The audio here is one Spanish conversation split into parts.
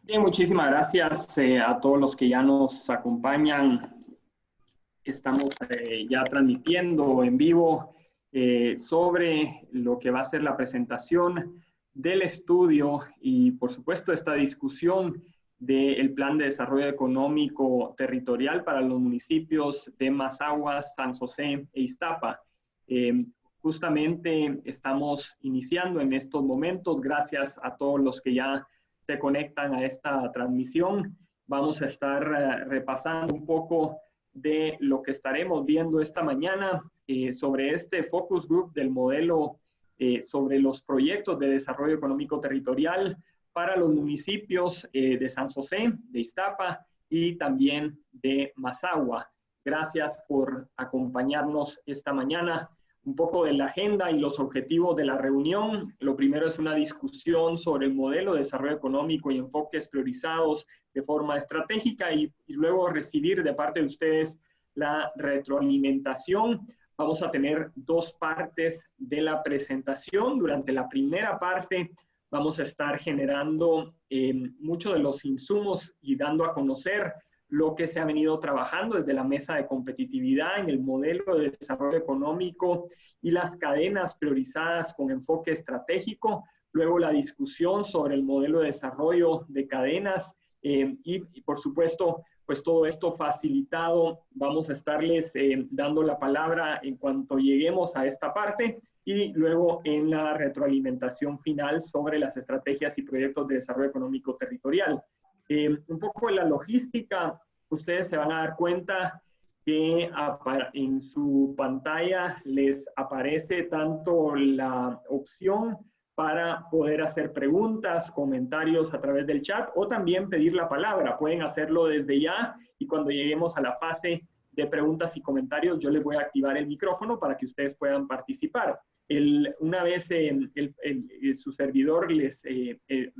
Bien, muchísimas gracias a todos los que ya nos acompañan. Estamos ya transmitiendo en vivo sobre lo que va a ser la presentación del estudio y, por supuesto, esta discusión del Plan de Desarrollo Económico Territorial para los municipios de Mazahua, San José e Iztapa. Justamente estamos iniciando en estos momentos, gracias a todos los que ya se conectan a esta transmisión. Vamos a estar repasando un poco de lo que estaremos viendo esta mañana sobre este focus group del modelo sobre los proyectos de desarrollo económico territorial para los municipios de San José, de Iztapa y también de Mazahua. Gracias por acompañarnos esta mañana. Un poco de la agenda y los objetivos de la reunión. Lo primero es una discusión sobre el modelo de desarrollo económico y enfoques priorizados de forma estratégica y luego recibir de parte de ustedes la retroalimentación. Vamos a tener dos partes de la presentación. Durante la primera parte vamos a estar generando muchos de los insumos y dando a conocer lo que se ha venido trabajando desde la mesa de competitividad en el modelo de desarrollo económico y las cadenas priorizadas con enfoque estratégico. Luego la discusión sobre el modelo de desarrollo de cadenas y por supuesto, pues todo esto facilitado. Vamos a estarles dando la palabra en cuanto lleguemos a esta parte y luego en la retroalimentación final sobre las estrategias y proyectos de desarrollo económico territorial. Un poco de la logística, ustedes se van a dar cuenta que en su pantalla les aparece tanto la opción para poder hacer preguntas, comentarios a través del chat o también pedir la palabra. Pueden hacerlo desde ya y cuando lleguemos a la fase de preguntas y comentarios yo les voy a activar el micrófono para que ustedes puedan participar. Una vez su servidor les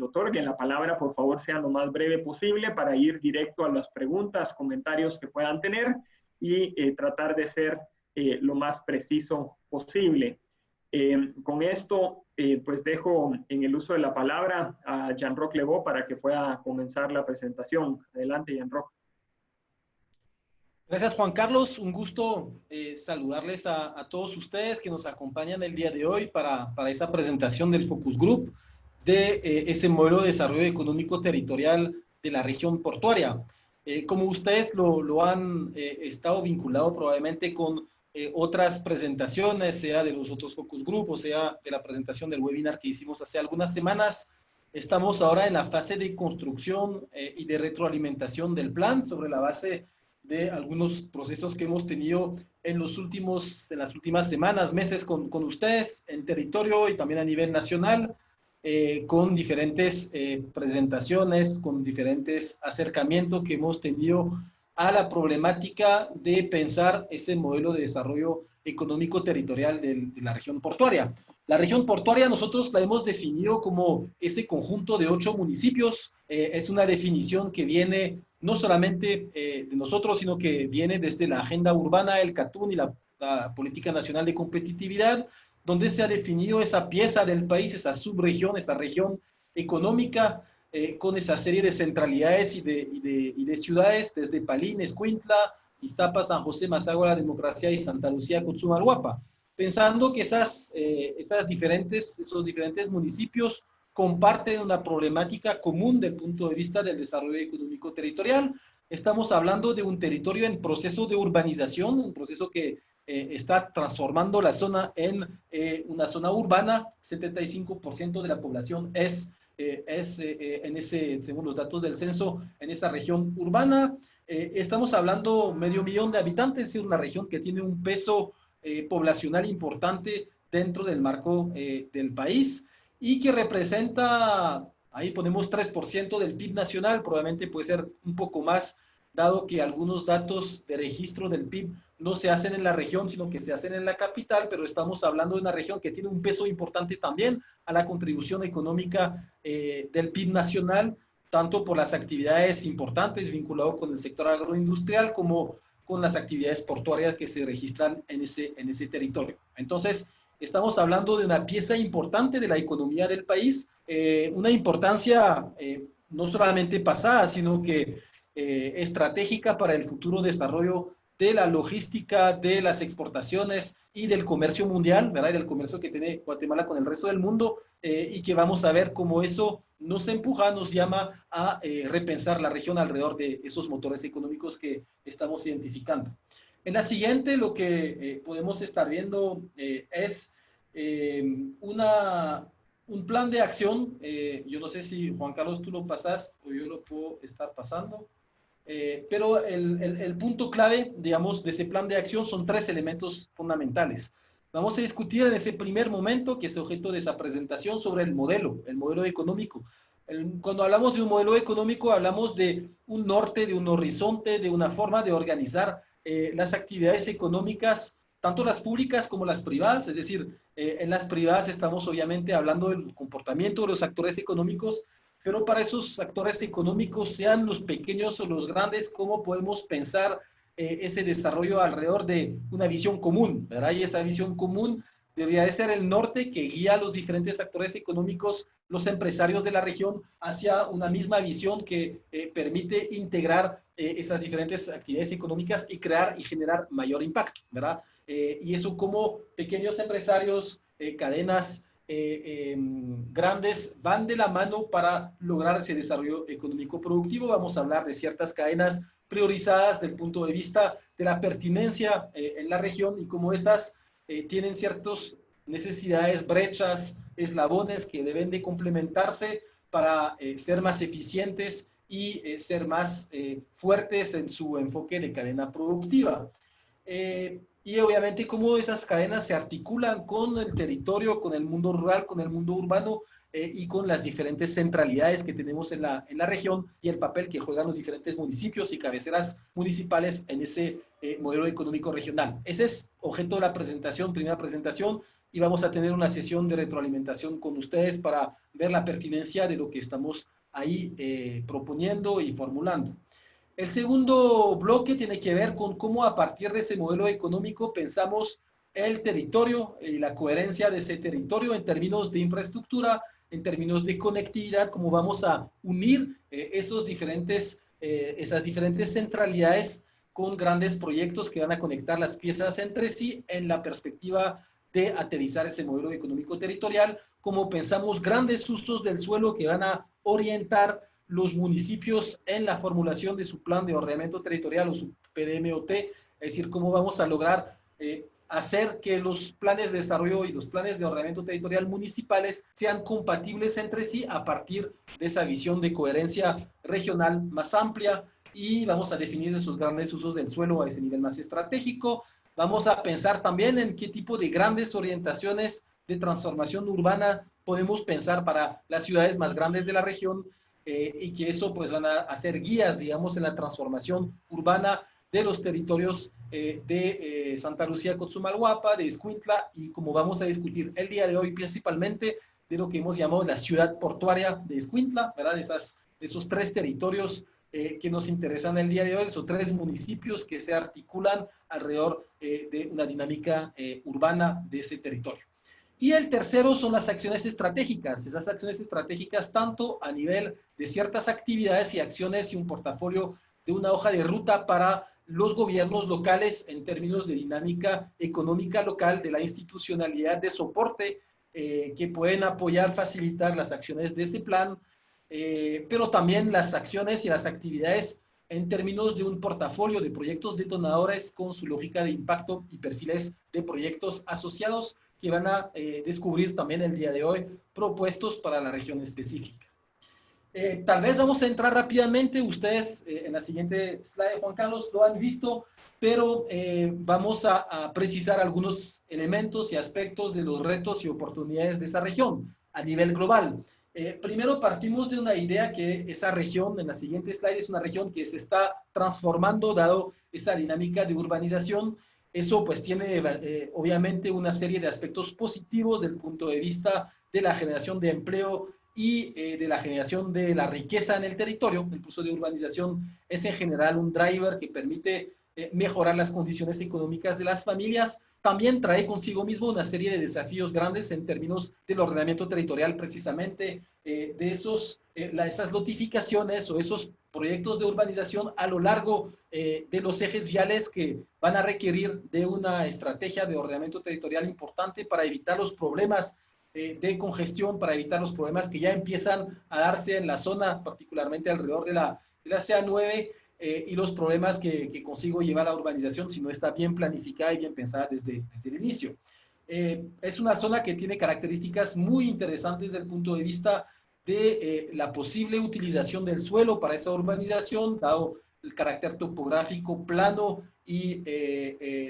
otorgue la palabra, por favor sean lo más breve posible para ir directo a las preguntas, comentarios que puedan tener y tratar de ser lo más preciso posible. Con esto, pues dejo en el uso de la palabra a Jean-Roch Levaux para que pueda comenzar la presentación. Adelante, Jean-Roch. Gracias, Juan Carlos. Un gusto saludarles a todos ustedes que nos acompañan el día de hoy para esa presentación del Focus Group de ese modelo de desarrollo económico territorial de la región portuaria. Como ustedes lo han estado vinculado probablemente con otras presentaciones, sea de los otros Focus Group o sea de la presentación del webinar que hicimos hace algunas semanas, estamos ahora en la fase de construcción y de retroalimentación del plan sobre la base de algunos procesos que hemos tenido en las últimas semanas, meses con ustedes en territorio y también a nivel nacional, con diferentes presentaciones, con diferentes acercamientos que hemos tenido a la problemática de pensar ese modelo de desarrollo económico territorial de la región portuaria. La región portuaria nosotros la hemos definido como ese conjunto de 8 municipios. Es una definición que viene no solamente de nosotros, sino que viene desde la agenda urbana, el CATUN y la Política Nacional de Competitividad, donde se ha definido esa pieza del país, esa subregión, esa región económica, con esa serie de centralidades y de ciudades, desde Palín, Escuintla, Iztapa, San José, Mazahua, La Democracia y Santa Lucía, Cotzumalguapa, pensando que esos diferentes municipios comparten una problemática común del punto de vista del desarrollo económico territorial. Estamos hablando de un territorio en proceso de urbanización, un proceso que está transformando la zona en una zona urbana. 75% de la población según los datos del censo, en esa región urbana. Estamos hablando medio millón de habitantes, es una región que tiene un peso poblacional importante dentro del marco del país y que representa, ahí ponemos 3% del PIB nacional, probablemente puede ser un poco más, dado que algunos datos de registro del PIB no se hacen en la región, sino que se hacen en la capital, pero estamos hablando de una región que tiene un peso importante también a la contribución económica del PIB nacional, tanto por las actividades importantes vinculadas con el sector agroindustrial como con las actividades portuarias que se registran en ese territorio. Entonces, estamos hablando de una pieza importante de la economía del país, una importancia no solamente pasada, sino que estratégica para el futuro desarrollo de la logística, de las exportaciones y del comercio mundial, ¿verdad? Y del comercio que tiene Guatemala con el resto del mundo, y que vamos a ver cómo eso nos empuja, nos llama a repensar la región alrededor de esos motores económicos que estamos identificando. En la siguiente, lo que podemos estar viendo es un plan de acción. Yo no sé si, Juan Carlos, tú lo pasas o yo lo puedo estar pasando. Pero el punto clave, digamos, de ese plan de acción son tres elementos fundamentales. Vamos a discutir en ese primer momento, que es objeto de esa presentación, sobre el modelo económico. Cuando hablamos de un modelo económico, hablamos de un norte, de un horizonte, de una forma de organizar las actividades económicas, tanto las públicas como las privadas. Es decir, en las privadas estamos obviamente hablando del comportamiento de los actores económicos, pero para esos actores económicos, sean los pequeños o los grandes, ¿cómo podemos pensar ese desarrollo alrededor de una visión común, ¿verdad? Y esa visión común debería de ser el norte que guía a los diferentes actores económicos, los empresarios de la región, hacia una misma visión que permite integrar esas diferentes actividades económicas y crear y generar mayor impacto, ¿verdad? Y eso como pequeños empresarios, cadenas grandes van de la mano para lograr ese desarrollo económico productivo. Vamos a hablar de ciertas cadenas priorizadas desde el punto de vista de la pertinencia en la región, y cómo esas tienen ciertas necesidades, brechas, eslabones que deben de complementarse para ser más eficientes y ser más fuertes en su enfoque de cadena productiva. Y obviamente cómo esas cadenas se articulan con el territorio, con el mundo rural, con el mundo urbano y con las diferentes centralidades que tenemos en la región, y el papel que juegan los diferentes municipios y cabeceras municipales en ese modelo económico regional. Ese es objeto de la presentación, primera presentación, y vamos a tener una sesión de retroalimentación con ustedes para ver la pertinencia de lo que estamos ahí proponiendo y formulando. El segundo bloque tiene que ver con cómo a partir de ese modelo económico pensamos el territorio y la coherencia de ese territorio en términos de infraestructura, en términos de conectividad, cómo vamos a unir esas diferentes centralidades con grandes proyectos que van a conectar las piezas entre sí en la perspectiva de aterrizar ese modelo económico territorial, cómo pensamos grandes usos del suelo que van a orientar los municipios en la formulación de su plan de ordenamiento territorial o su PDMOT, es decir, cómo vamos a lograr hacer que los planes de desarrollo y los planes de ordenamiento territorial municipales sean compatibles entre sí a partir de esa visión de coherencia regional más amplia, y vamos a definir esos grandes usos del suelo a ese nivel más estratégico. Vamos a pensar también en qué tipo de grandes orientaciones de transformación urbana podemos pensar para las ciudades más grandes de la región, y que eso pues van a hacer guías, digamos, en la transformación urbana de los territorios de Santa Lucía, Cotzumalguapa, de Escuintla, y como vamos a discutir el día de hoy principalmente de lo que hemos llamado la ciudad portuaria de Escuintla, ¿verdad? Esos tres territorios que nos interesan el día de hoy, esos tres municipios que se articulan alrededor de una dinámica urbana de ese territorio. Y el tercero son las acciones estratégicas, esas acciones estratégicas tanto a nivel de ciertas actividades y acciones y un portafolio de una hoja de ruta para los gobiernos locales en términos de dinámica económica local, de la institucionalidad de soporte que pueden apoyar, facilitar las acciones de ese plan, pero también las acciones y las actividades en términos de un portafolio de proyectos detonadores con su lógica de impacto y perfiles de proyectos asociados que van a descubrir también el día de hoy propuestos para la región específica. Tal vez vamos a entrar rápidamente, ustedes en la siguiente slide, Juan Carlos, lo han visto, pero vamos a precisar algunos elementos y aspectos de los retos y oportunidades de esa región a nivel global. Primero partimos de una idea que esa región, en la siguiente slide, es una región que se está transformando dado esa dinámica de urbanización. Eso pues tiene obviamente una serie de aspectos positivos desde el punto de vista de la generación de empleo y de la generación de la riqueza en el territorio. El proceso de urbanización es en general un driver que permite mejorar las condiciones económicas de las familias, también trae consigo mismo una serie de desafíos grandes en términos del ordenamiento territorial, precisamente de esas notificaciones o esos proyectos de urbanización a lo largo de los ejes viales que van a requerir de una estrategia de ordenamiento territorial importante para evitar los problemas de congestión, para evitar los problemas que ya empiezan a darse en la zona, particularmente alrededor de la CA9, y los problemas que consigo llevar la urbanización si no está bien planificada y bien pensada desde el inicio. Es una zona que tiene características muy interesantes desde el punto de vista de la posible utilización del suelo para esa urbanización, dado el carácter topográfico plano y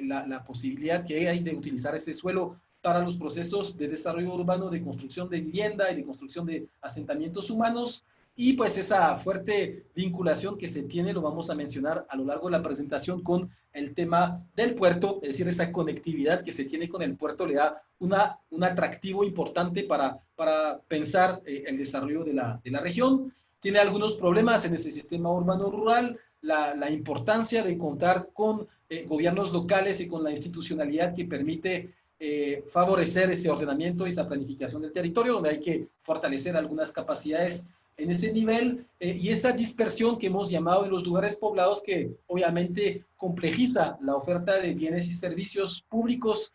la posibilidad que hay de utilizar ese suelo para los procesos de desarrollo urbano, de construcción de vivienda y de construcción de asentamientos humanos. Y pues esa fuerte vinculación que se tiene, lo vamos a mencionar a lo largo de la presentación, con el tema del puerto, es decir, esa conectividad que se tiene con el puerto le da un atractivo importante para pensar el desarrollo de la región. Tiene algunos problemas en ese sistema urbano rural, la importancia de contar con gobiernos locales y con la institucionalidad que permite favorecer ese ordenamiento y esa planificación del territorio, donde hay que fortalecer algunas capacidades en ese nivel, y esa dispersión que hemos llamado en los lugares poblados, que obviamente complejiza la oferta de bienes y servicios públicos,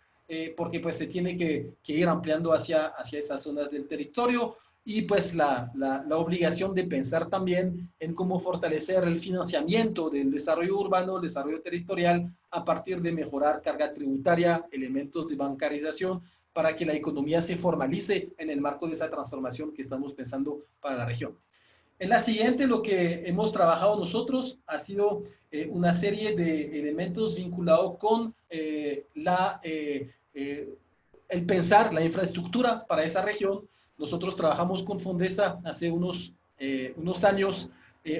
porque pues se tiene que ir ampliando hacia esas zonas del territorio, y pues la obligación de pensar también en cómo fortalecer el financiamiento del desarrollo urbano, el desarrollo territorial, a partir de mejorar carga tributaria, elementos de bancarización, para que la economía se formalice en el marco de esa transformación que estamos pensando para la región. En la siguiente, lo que hemos trabajado nosotros ha sido una serie de elementos vinculados con el pensar la infraestructura para esa región. Nosotros trabajamos con Fondesa hace unos años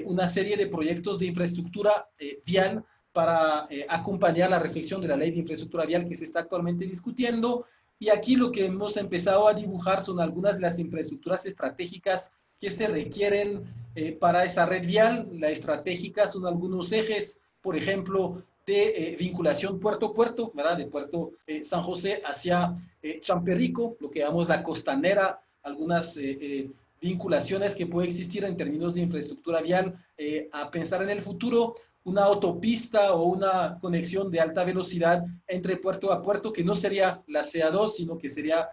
una serie de proyectos de infraestructura vial para acompañar la reflexión de la ley de infraestructura vial que se está actualmente discutiendo. Y aquí lo que hemos empezado a dibujar son algunas de las infraestructuras estratégicas que se requieren para esa red vial. La estratégica son algunos ejes, por ejemplo, de vinculación puerto-puerto, ¿verdad? De Puerto San José hacia Champerrico, lo que llamamos la costanera, algunas vinculaciones que puede existir en términos de infraestructura vial, a pensar en el futuro, una autopista o una conexión de alta velocidad entre puerto a puerto, que no sería la CA2, sino que sería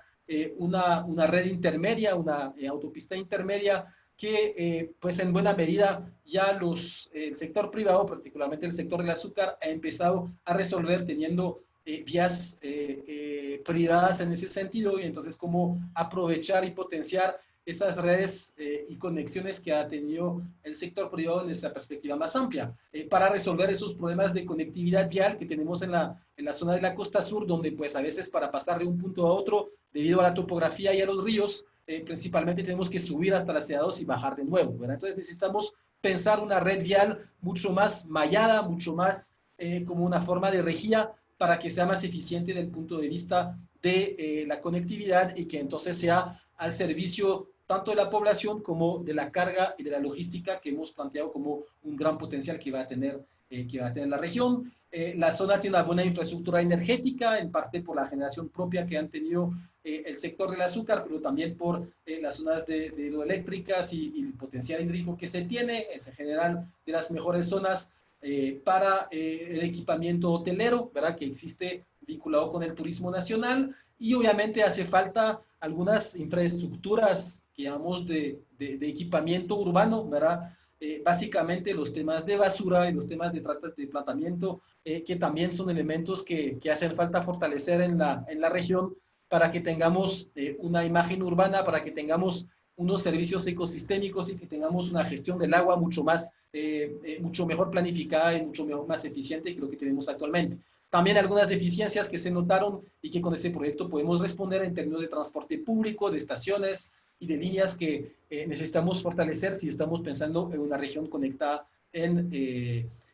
una red intermedia, una autopista intermedia, que pues en buena medida ya el sector privado, particularmente el sector del azúcar, ha empezado a resolver teniendo vías privadas en ese sentido, y entonces cómo aprovechar y potenciar esas redes y conexiones que ha tenido el sector privado en esa perspectiva más amplia, para resolver esos problemas de conectividad vial que tenemos en la zona de la costa sur, donde pues a veces para pasar de un punto a otro, debido a la topografía y a los ríos, principalmente tenemos que subir hasta la CA2 y bajar de nuevo, ¿verdad? Entonces necesitamos pensar una red vial mucho más mallada, mucho más como una forma de rejilla, para que sea más eficiente desde el punto de vista de la conectividad, y que entonces sea al servicio tanto de la población como de la carga y de la logística, que hemos planteado como un gran potencial que va a tener la región. La zona tiene una buena infraestructura energética, en parte por la generación propia que han tenido el sector del azúcar, pero también por las zonas de hidroeléctricas y el potencial hídrico que se tiene. Es en general de las mejores zonas para el equipamiento hotelero, ¿verdad?, que existe vinculado con el turismo nacional. Y obviamente hace falta algunas infraestructuras que llamamos de equipamiento urbano, ¿verdad? Básicamente los temas de basura y los temas de tratamiento, que también son elementos que hacen falta fortalecer en la región, para que tengamos una imagen urbana, para que tengamos unos servicios ecosistémicos y que tengamos una gestión del agua mucho mejor planificada y mucho más eficiente que lo que tenemos actualmente. También algunas deficiencias que se notaron y que con este proyecto podemos responder en términos de transporte público, de estaciones y de líneas que necesitamos fortalecer si estamos pensando en una región conectada en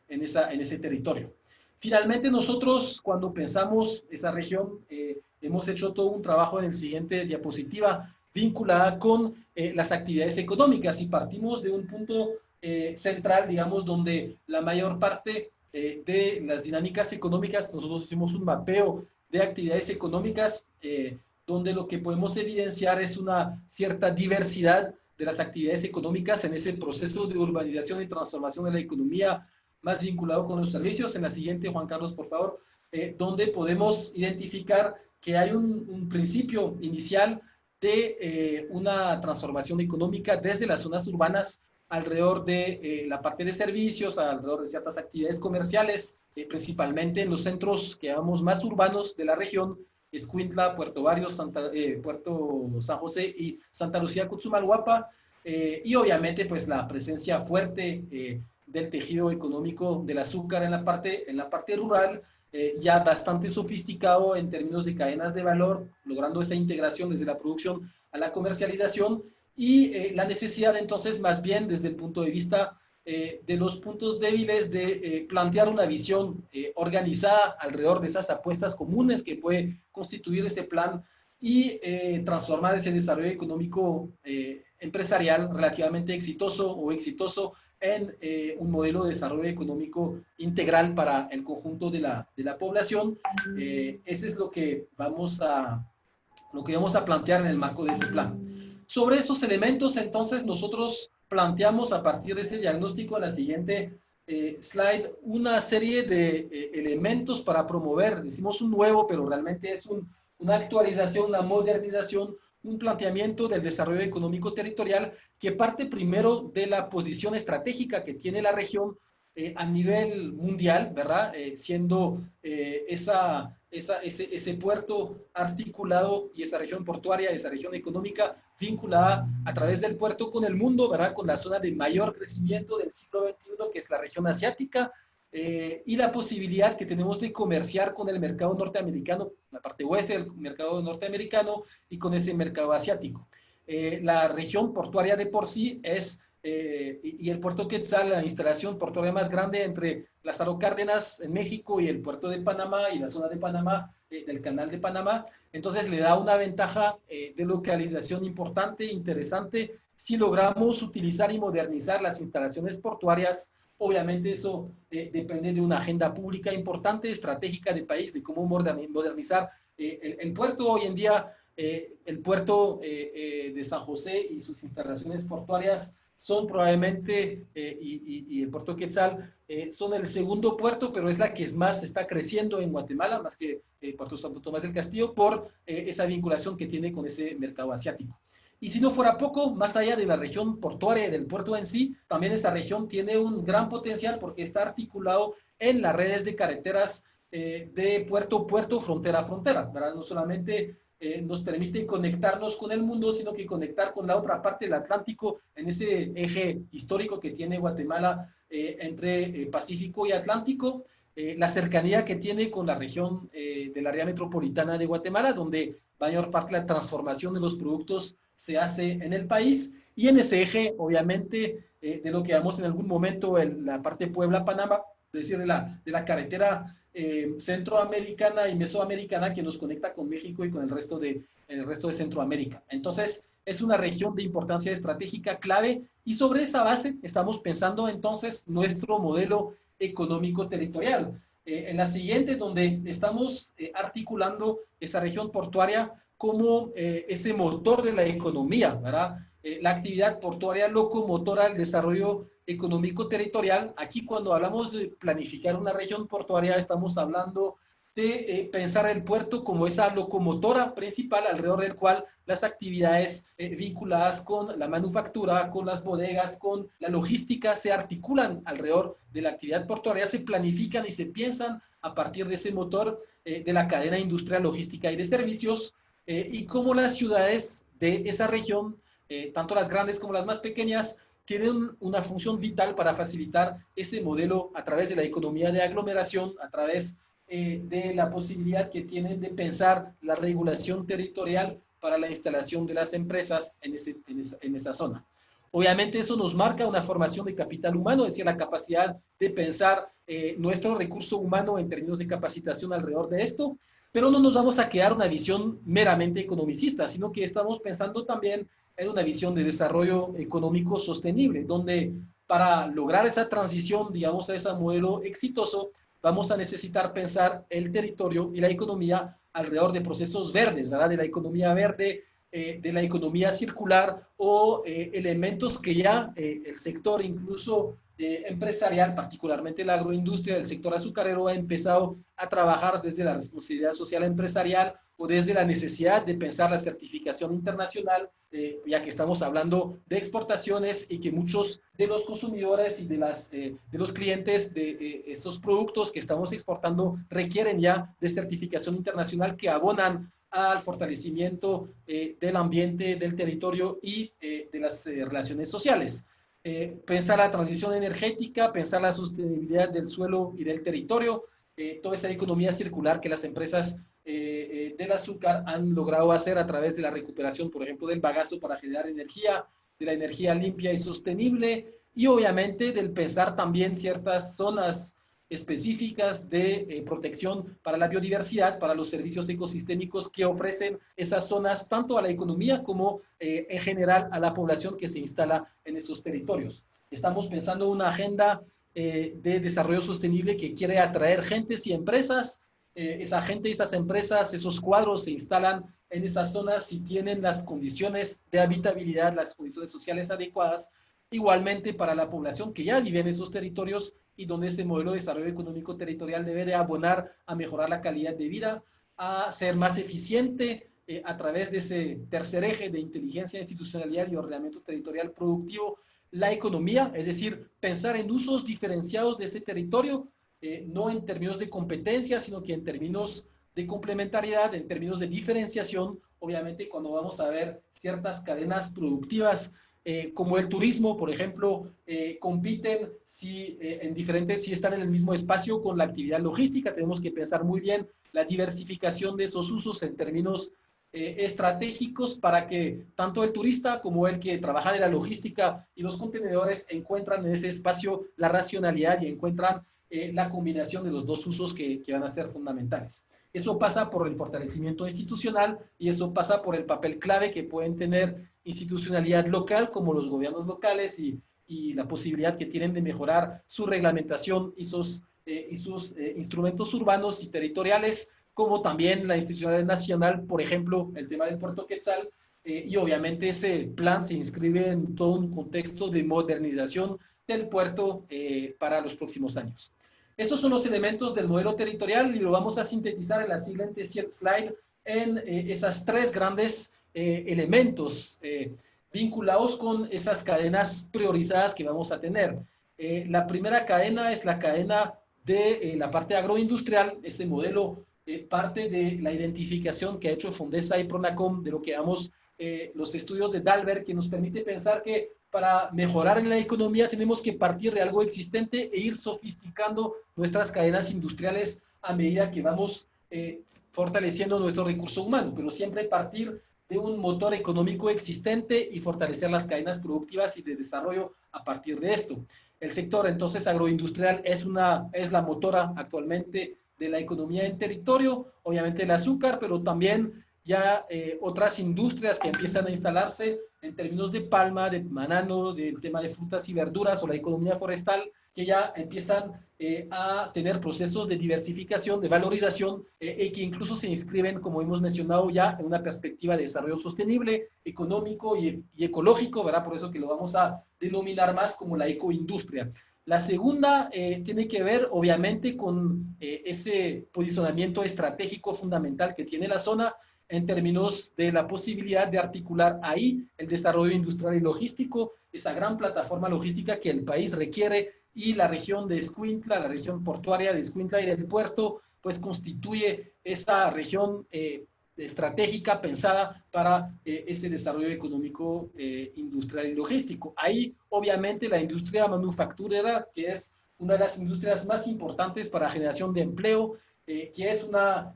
ese territorio. Finalmente, nosotros cuando pensamos esa región, hemos hecho todo un trabajo en el siguiente diapositiva vinculada con las actividades económicas, y partimos de un punto central, digamos, donde la mayor parte de las dinámicas económicas, nosotros hicimos un mapeo de actividades económicas, donde lo que podemos evidenciar es una cierta diversidad de las actividades económicas en ese proceso de urbanización y transformación de la economía más vinculado con los servicios. En la siguiente, Juan Carlos, por favor, donde podemos identificar que hay un principio inicial de una transformación económica desde las zonas urbanas alrededor de la parte de servicios, alrededor de ciertas actividades comerciales, principalmente en los centros que llamamos más urbanos de la región, Escuintla, Puerto Barrios, Puerto San José y Santa Lucía, Cotzumalguapa, y obviamente pues la presencia fuerte del tejido económico del azúcar en la parte rural, ya bastante sofisticado en términos de cadenas de valor, logrando esa integración desde la producción a la comercialización, y la necesidad entonces más bien desde el punto de vista de los puntos débiles de plantear una visión organizada alrededor de esas apuestas comunes que puede constituir ese plan y transformar ese desarrollo económico empresarial relativamente exitoso o exitoso en un modelo de desarrollo económico integral para el conjunto de la población. Ese es lo que vamos a plantear en el marco de ese plan. Sobre esos elementos, entonces, nosotros planteamos a partir de ese diagnóstico en la siguiente slide una serie de elementos para promover, decimos un nuevo, pero realmente es una actualización, una modernización, un planteamiento del desarrollo económico territorial que parte primero de la posición estratégica que tiene la región a nivel mundial, ¿verdad? Siendo ese puerto articulado y esa región portuaria, esa región económica vinculada a través del puerto con el mundo, ¿verdad? Con la zona de mayor crecimiento del siglo XXI, que es la región asiática, y la posibilidad que tenemos de comerciar con el mercado norteamericano, la parte oeste del mercado norteamericano y con ese mercado asiático. La región portuaria de por sí es y el puerto Quetzal, la instalación portuaria más grande entre Lázaro Cárdenas en México y el puerto de Panamá y la zona de Panamá, del canal de Panamá. Entonces le da una ventaja de localización importante, interesante. Si logramos utilizar y modernizar las instalaciones portuarias, obviamente eso depende de una agenda pública importante, estratégica del país, de cómo modernizar el puerto. Hoy en día, el puerto de San José y sus instalaciones portuarias son probablemente, y el puerto Quetzal, son el segundo puerto, pero es la que más está creciendo en Guatemala, más que Puerto Santo Tomás del Castillo, por esa vinculación que tiene con ese mercado asiático. Y si no fuera poco, más allá de la región portuaria y del puerto en sí, también esa región tiene un gran potencial porque está articulado en las redes de carreteras de puerto a puerto, frontera a frontera, ¿verdad? No solamente nos permite conectarnos con el mundo, sino que conectar con la otra parte del Atlántico en ese eje histórico que tiene Guatemala entre Pacífico y Atlántico, la cercanía que tiene con la región del área metropolitana de Guatemala, donde mayor parte de la transformación de los productos se hace en el país, y en ese eje, obviamente, de lo que vemos en algún momento en la parte Puebla-Panamá, es decir, de la carretera centroamericana y mesoamericana que nos conecta con México y con el resto de Centroamérica. Entonces, es una región de importancia estratégica clave y sobre esa base estamos pensando entonces nuestro modelo económico territorial. En la siguiente, donde estamos articulando esa región portuaria como ese motor de la economía, ¿verdad? La actividad portuaria locomotora del desarrollo económico territorial. Aquí cuando hablamos de planificar una región portuaria estamos hablando de pensar el puerto como esa locomotora principal alrededor del cual las actividades vinculadas con la manufactura, con las bodegas, con la logística se articulan alrededor de la actividad portuaria, se planifican y se piensan a partir de ese motor de la cadena industrial, logística y de servicios, y cómo las ciudades de esa región, tanto las grandes como las más pequeñas, tienen una función vital para facilitar ese modelo a través de la economía de aglomeración, a través de la posibilidad que tienen de pensar la regulación territorial para la instalación de las empresas en esa zona. Obviamente eso nos marca una formación de capital humano, es decir, la capacidad de pensar nuestro recurso humano en términos de capacitación alrededor de esto, pero no nos vamos a quedar una visión meramente economicista, sino que estamos pensando también en una visión de desarrollo económico sostenible, donde para lograr esa transición, digamos, a ese modelo exitoso, vamos a necesitar pensar el territorio y la economía alrededor de procesos verdes, ¿verdad? De la economía verde, de la economía circular o elementos que ya el sector incluso empresarial, particularmente la agroindustria del sector azucarero, ha empezado a trabajar desde la responsabilidad social empresarial o desde la necesidad de pensar la certificación internacional, ya que estamos hablando de exportaciones y que muchos de los consumidores y de los clientes de esos productos que estamos exportando requieren ya de certificación internacional que abonan al fortalecimiento del ambiente, del territorio y de las relaciones sociales. Pensar la transición energética, pensar la sostenibilidad del suelo y del territorio, toda esa economía circular que las empresas del azúcar han logrado hacer a través de la recuperación, por ejemplo, del bagazo para generar energía, de la energía limpia y sostenible, y obviamente del pensar también ciertas zonas específicas de protección para la biodiversidad, para los servicios ecosistémicos que ofrecen esas zonas tanto a la economía como en general a la población que se instala en esos territorios. Estamos pensando en una agenda de desarrollo sostenible que quiere atraer gentes y empresas. Esa gente y esas empresas, esos cuadros se instalan en esas zonas si tienen las condiciones de habitabilidad, las condiciones sociales adecuadas. Igualmente para la población que ya vive en esos territorios y donde ese modelo de desarrollo económico territorial debe de abonar a mejorar la calidad de vida, a ser más eficiente a través de ese tercer eje de inteligencia, institucionalidad y ordenamiento territorial productivo, la economía, es decir, pensar en usos diferenciados de ese territorio, no en términos de competencia, sino que en términos de complementariedad, en términos de diferenciación, obviamente cuando vamos a ver ciertas cadenas productivas como el turismo, por ejemplo, compiten si están en el mismo espacio con la actividad logística. Tenemos que pensar muy bien la diversificación de esos usos en términos estratégicos para que tanto el turista como el que trabaja en la logística y los contenedores encuentran en ese espacio la racionalidad y encuentran la combinación de los dos usos que van a ser fundamentales. Eso pasa por el fortalecimiento institucional y eso pasa por el papel clave que pueden tener institucionalidad local como los gobiernos locales y la posibilidad que tienen de mejorar su reglamentación y sus instrumentos urbanos y territoriales, como también la institucionalidad nacional, por ejemplo, el tema del Puerto Quetzal, y obviamente ese plan se inscribe en todo un contexto de modernización del puerto para los próximos años. Esos son los elementos del modelo territorial y lo vamos a sintetizar en la siguiente slide en esas tres grandes elementos vinculados con esas cadenas priorizadas que vamos a tener. La primera cadena es la cadena de la parte agroindustrial. Ese modelo parte de la identificación que ha hecho Fondesa y Pronacom de lo que llamamos los estudios de Dalberg, que nos permite pensar que para mejorar en la economía tenemos que partir de algo existente e ir sofisticando nuestras cadenas industriales a medida que vamos fortaleciendo nuestro recurso humano, pero siempre partir de un motor económico existente y fortalecer las cadenas productivas y de desarrollo a partir de esto. El sector entonces agroindustrial es la motora actualmente de la economía en territorio, obviamente el azúcar, pero también ya otras industrias que empiezan a instalarse en términos de palma, de banano, del tema de frutas y verduras o la economía forestal, que ya empiezan a tener procesos de diversificación, de valorización, y que incluso se inscriben, como hemos mencionado ya, en una perspectiva de desarrollo sostenible, económico y ecológico, ¿verdad? Por eso que lo vamos a denominar más como la ecoindustria. La segunda tiene que ver, obviamente, con ese posicionamiento estratégico fundamental que tiene la zona, en términos de la posibilidad de articular ahí el desarrollo industrial y logístico, esa gran plataforma logística que el país requiere, y la región de Escuintla, la región portuaria de Escuintla y del puerto, pues constituye esa región estratégica pensada para ese desarrollo económico, industrial y logístico. Ahí, obviamente, la industria manufacturera, que es una de las industrias más importantes para generación de empleo, que es una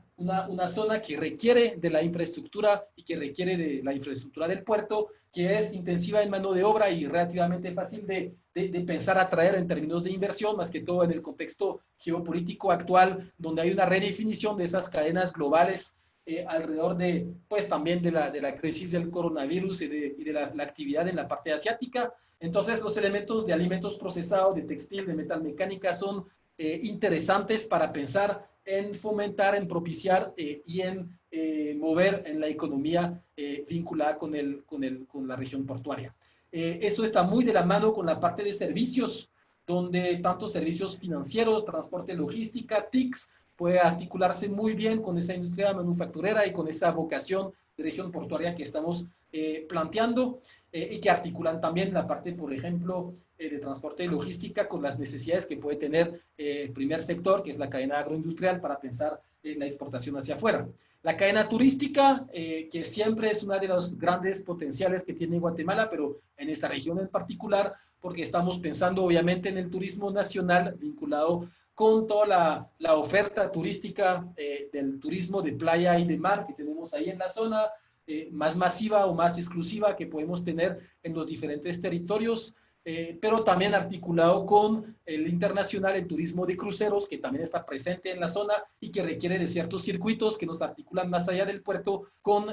zona que requiere de la infraestructura y que requiere de la infraestructura del puerto, que es intensiva en mano de obra y relativamente fácil de pensar atraer en términos de inversión, más que todo en el contexto geopolítico actual, donde hay una redefinición de esas cadenas globales alrededor de, pues también de la crisis del coronavirus y de la actividad en la parte asiática. Entonces, los elementos de alimentos procesados, de textil, de metalmecánica son interesantes para pensar en fomentar, en propiciar y en mover en la economía vinculada con la región portuaria. Eso está muy de la mano con la parte de servicios, donde tanto servicios financieros, transporte, logística, TICs, puede articularse muy bien con esa industria manufacturera y con esa vocación de región portuaria que estamos planteando y que articulan también la parte, por ejemplo, de transporte y logística con las necesidades que puede tener el primer sector, que es la cadena agroindustrial, para pensar en la exportación hacia afuera. La cadena turística, que siempre es una de los grandes potenciales que tiene Guatemala, pero en esta región en particular, porque estamos pensando obviamente en el turismo nacional vinculado con toda la oferta turística del turismo de playa y de mar que tenemos ahí en la zona, más masiva o más exclusiva que podemos tener en los diferentes territorios, pero también articulado con el internacional, el turismo de cruceros, que también está presente en la zona y que requiere de ciertos circuitos que nos articulan más allá del puerto con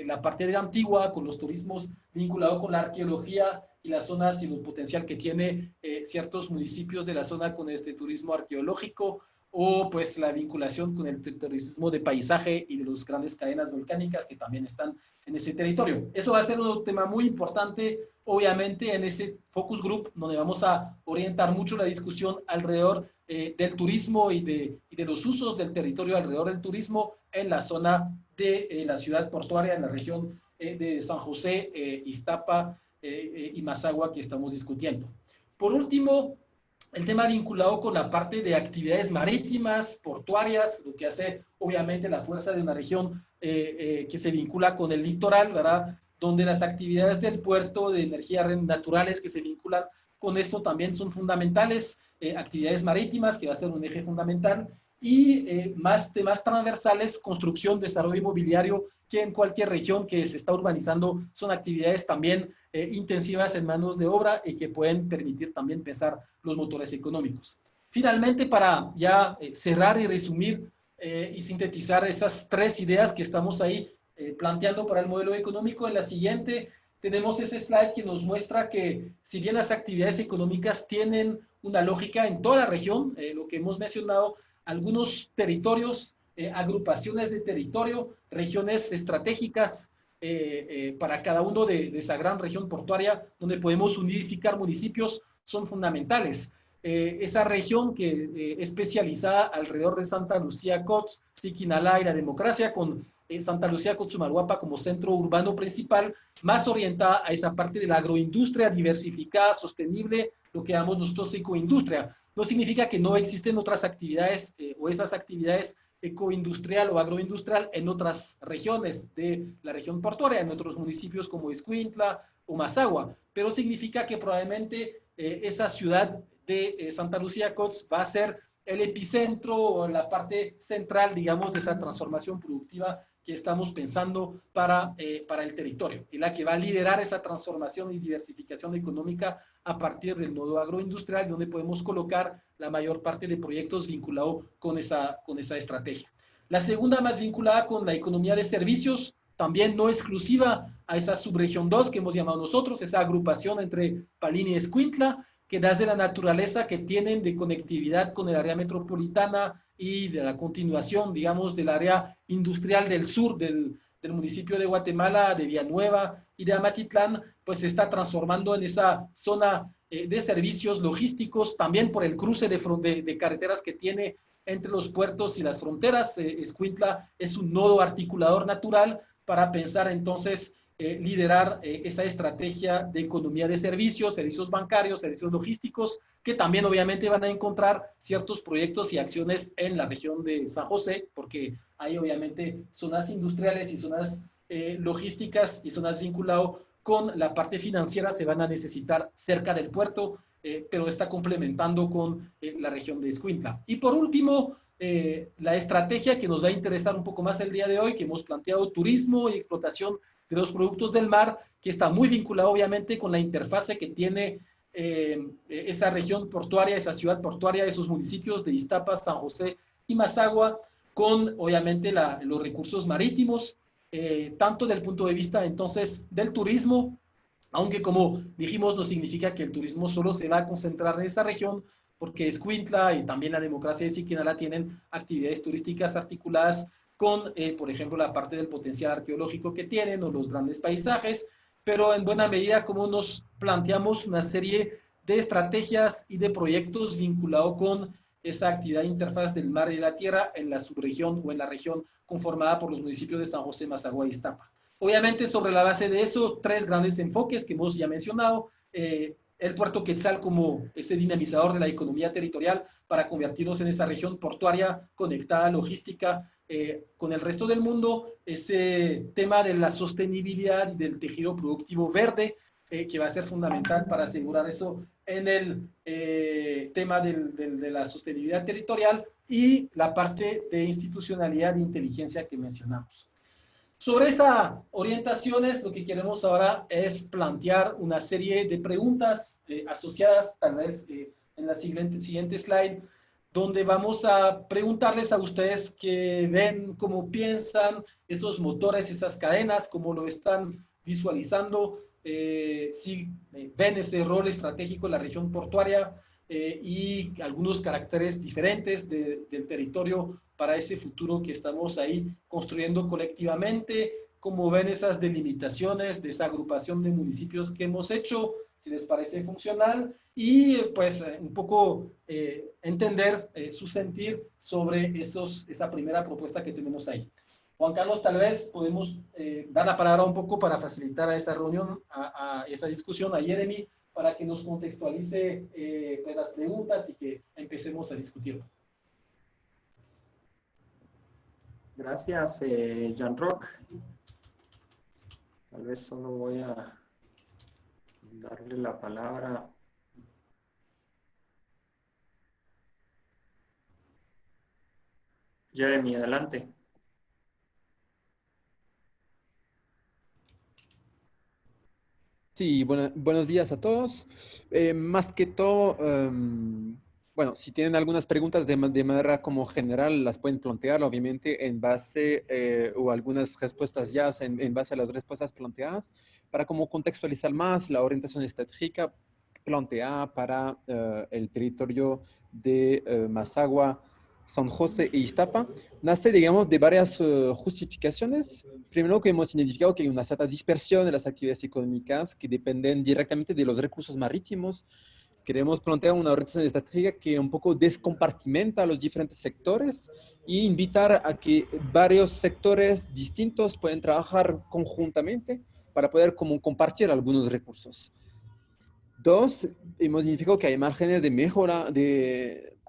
la parte de la Antigua, con los turismos vinculados con la arqueología y las zonas y el potencial que tiene ciertos municipios de la zona con este turismo arqueológico, o pues la vinculación con el turismo de paisaje y de las grandes cadenas volcánicas que también están en ese territorio. Eso va a ser un tema muy importante, obviamente, en ese focus group, donde vamos a orientar mucho la discusión alrededor del turismo y de los usos del territorio alrededor del turismo en la zona de la ciudad portuaria, en la región de San José, Iztapa y Mazagua que estamos discutiendo. Por último, el tema vinculado con la parte de actividades marítimas, portuarias, lo que hace obviamente la fuerza de una región que se vincula con el litoral, ¿verdad? Donde las actividades del puerto, de energías naturales que se vinculan con esto también son fundamentales, actividades marítimas, que va a ser un eje fundamental, y más temas transversales, construcción, desarrollo inmobiliario, que en cualquier región que se está urbanizando son actividades también intensivas en manos de obra y que pueden permitir también pensar los motores económicos. Finalmente, para ya cerrar y resumir y sintetizar esas tres ideas que estamos ahí planteando para el modelo económico, en la siguiente tenemos ese slide que nos muestra que si bien las actividades económicas tienen una lógica en toda la región, lo que hemos mencionado, algunos territorios, agrupaciones de territorio, regiones estratégicas para cada uno de esa gran región portuaria, donde podemos unificar municipios, son fundamentales. Esa región que es especializada alrededor de Santa Lucía Cots, Siquinalá y la democracia, con Santa Lucía Cotzumalguapa como centro urbano principal, más orientada a esa parte de la agroindustria diversificada, sostenible, lo que llamamos nosotros ecoindustria. No significa que no existen otras actividades o esas actividades ecoindustrial o agroindustrial en otras regiones de la región portuaria, en otros municipios como Escuintla o Mazagua, pero significa que probablemente esa ciudad de Santa Lucía Cots va a ser el epicentro o la parte central, digamos, de esa transformación productiva que estamos pensando para el territorio, y la que va a liderar esa transformación y diversificación económica a partir del nodo agroindustrial, donde podemos colocar la mayor parte de proyectos vinculados con esa estrategia. La segunda, más vinculada con la economía de servicios, también no exclusiva a esa subregión 2 que hemos llamado nosotros, esa agrupación entre Palín y Escuintla, que desde la naturaleza que tienen de conectividad con el área metropolitana y de la continuación, digamos, del área industrial del sur del municipio de Guatemala, de Villanueva y de Amatitlán, pues se está transformando en esa zona de servicios logísticos, también por el cruce de carreteras que tiene entre los puertos y las fronteras. Escuintla es un nodo articulador natural para pensar entonces liderar esa estrategia de economía de servicios, servicios bancarios, servicios logísticos, que también obviamente van a encontrar ciertos proyectos y acciones en la región de San José, porque hay obviamente zonas industriales y zonas logísticas y zonas vinculadas con la parte financiera se van a necesitar cerca del puerto, pero está complementando con la región de Escuintla. Y por último, la estrategia que nos va a interesar un poco más el día de hoy, que hemos planteado, turismo y explotación de los productos del mar, que está muy vinculado obviamente con la interfase que tiene esa región portuaria, esa ciudad portuaria, esos municipios de Iztapa, San José y Mazagua, con obviamente los recursos marítimos, tanto del punto de vista entonces del turismo, aunque como dijimos no significa que el turismo solo se va a concentrar en esa región, porque Escuintla y también la democracia de Siquinala tienen actividades turísticas articuladas con, por ejemplo, la parte del potencial arqueológico que tienen o los grandes paisajes, pero en buena medida como nos planteamos una serie de estrategias y de proyectos vinculados con esa actividad de interfaz del mar y la tierra en la subregión o en la región conformada por los municipios de San José, Mazagua y Iztapa. Obviamente, sobre la base de eso, tres grandes enfoques que hemos ya mencionado. El puerto Quetzal como ese dinamizador de la economía territorial para convertirnos en esa región portuaria conectada, logística, con el resto del mundo, ese tema de la sostenibilidad y del tejido productivo verde, que va a ser fundamental para asegurar eso en el tema de la sostenibilidad territorial y la parte de institucionalidad e inteligencia que mencionamos. Sobre esas orientaciones, lo que queremos ahora es plantear una serie de preguntas asociadas, tal vez en la siguiente slide, donde vamos a preguntarles a ustedes qué ven, cómo piensan esos motores, esas cadenas, cómo lo están visualizando, si ven ese rol estratégico en la región portuaria y algunos caracteres diferentes del territorio para ese futuro que estamos ahí construyendo colectivamente, cómo ven esas delimitaciones de esa agrupación de municipios que hemos hecho, si les parece funcional, y pues un poco entender su sentir sobre esa primera propuesta que tenemos ahí. Juan Carlos, tal vez podemos dar la palabra un poco para facilitar a esa reunión, a esa discusión, a Jeremy, para que nos contextualice pues las preguntas y que empecemos a discutirlo. Gracias, Jean-Roch. Tal vez solo voy a darle la palabra. Jeremy, adelante. Sí, buenos días a todos. Más que todo, bueno, si tienen algunas preguntas de manera como general, las pueden plantear, obviamente, en base, o algunas respuestas ya en base a las respuestas planteadas, para como contextualizar más la orientación estratégica planteada para el territorio de Mazagua, San José e Iztapa. Nace, digamos, de varias justificaciones. Primero, que hemos identificado que hay una cierta dispersión de las actividades económicas que dependen directamente de los recursos marítimos. Queremos plantear una orientación estratégica que un poco descompartimenta los diferentes sectores e invitar a que varios sectores distintos pueden trabajar conjuntamente para poder como compartir algunos recursos. Dos, hemos identificado que hay márgenes de mejora,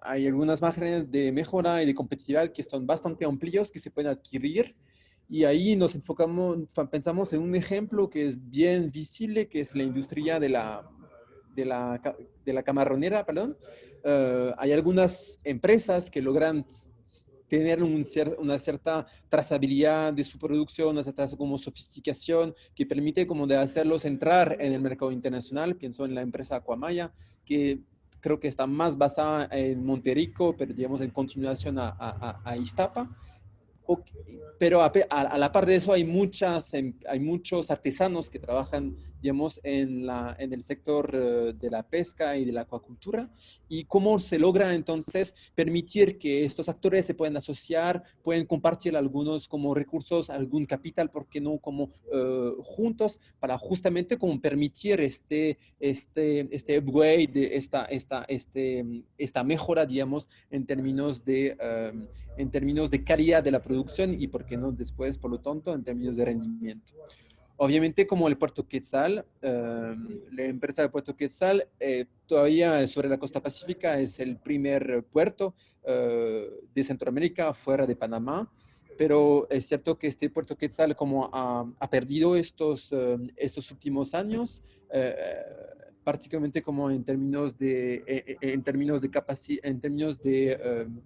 hay algunas márgenes de mejora y de competitividad que son bastante amplios, que se pueden adquirir. Y ahí nos pensamos en un ejemplo que es bien visible, que es la industria de la camaronera, perdón. Hay algunas empresas que logran tener una cierta trazabilidad de su producción, una cierta como sofisticación que permite como de hacerlos entrar en el mercado internacional. Pienso en la empresa Aquamaya, que creo que está más basada en Monterrico, pero digamos en continuación a Iztapa. Pero a la par de eso hay muchos artesanos que trabajan, digamos, en el sector de la pesca y de la acuacultura. Y cómo se logra entonces permitir que estos actores se puedan asociar, pueden compartir algunos como recursos, algún capital, ¿por qué no? Como juntos para justamente como permitir este upgrade, esta mejora, digamos, en términos de calidad de la producción y, por qué no, después, por lo tanto, en términos de rendimiento. Obviamente, como el puerto Quetzal, la empresa del puerto Quetzal, todavía sobre la costa pacífica es el primer puerto de Centroamérica fuera de Panamá, pero es cierto que este puerto Quetzal como ha perdido estos últimos años, particularmente como en términos de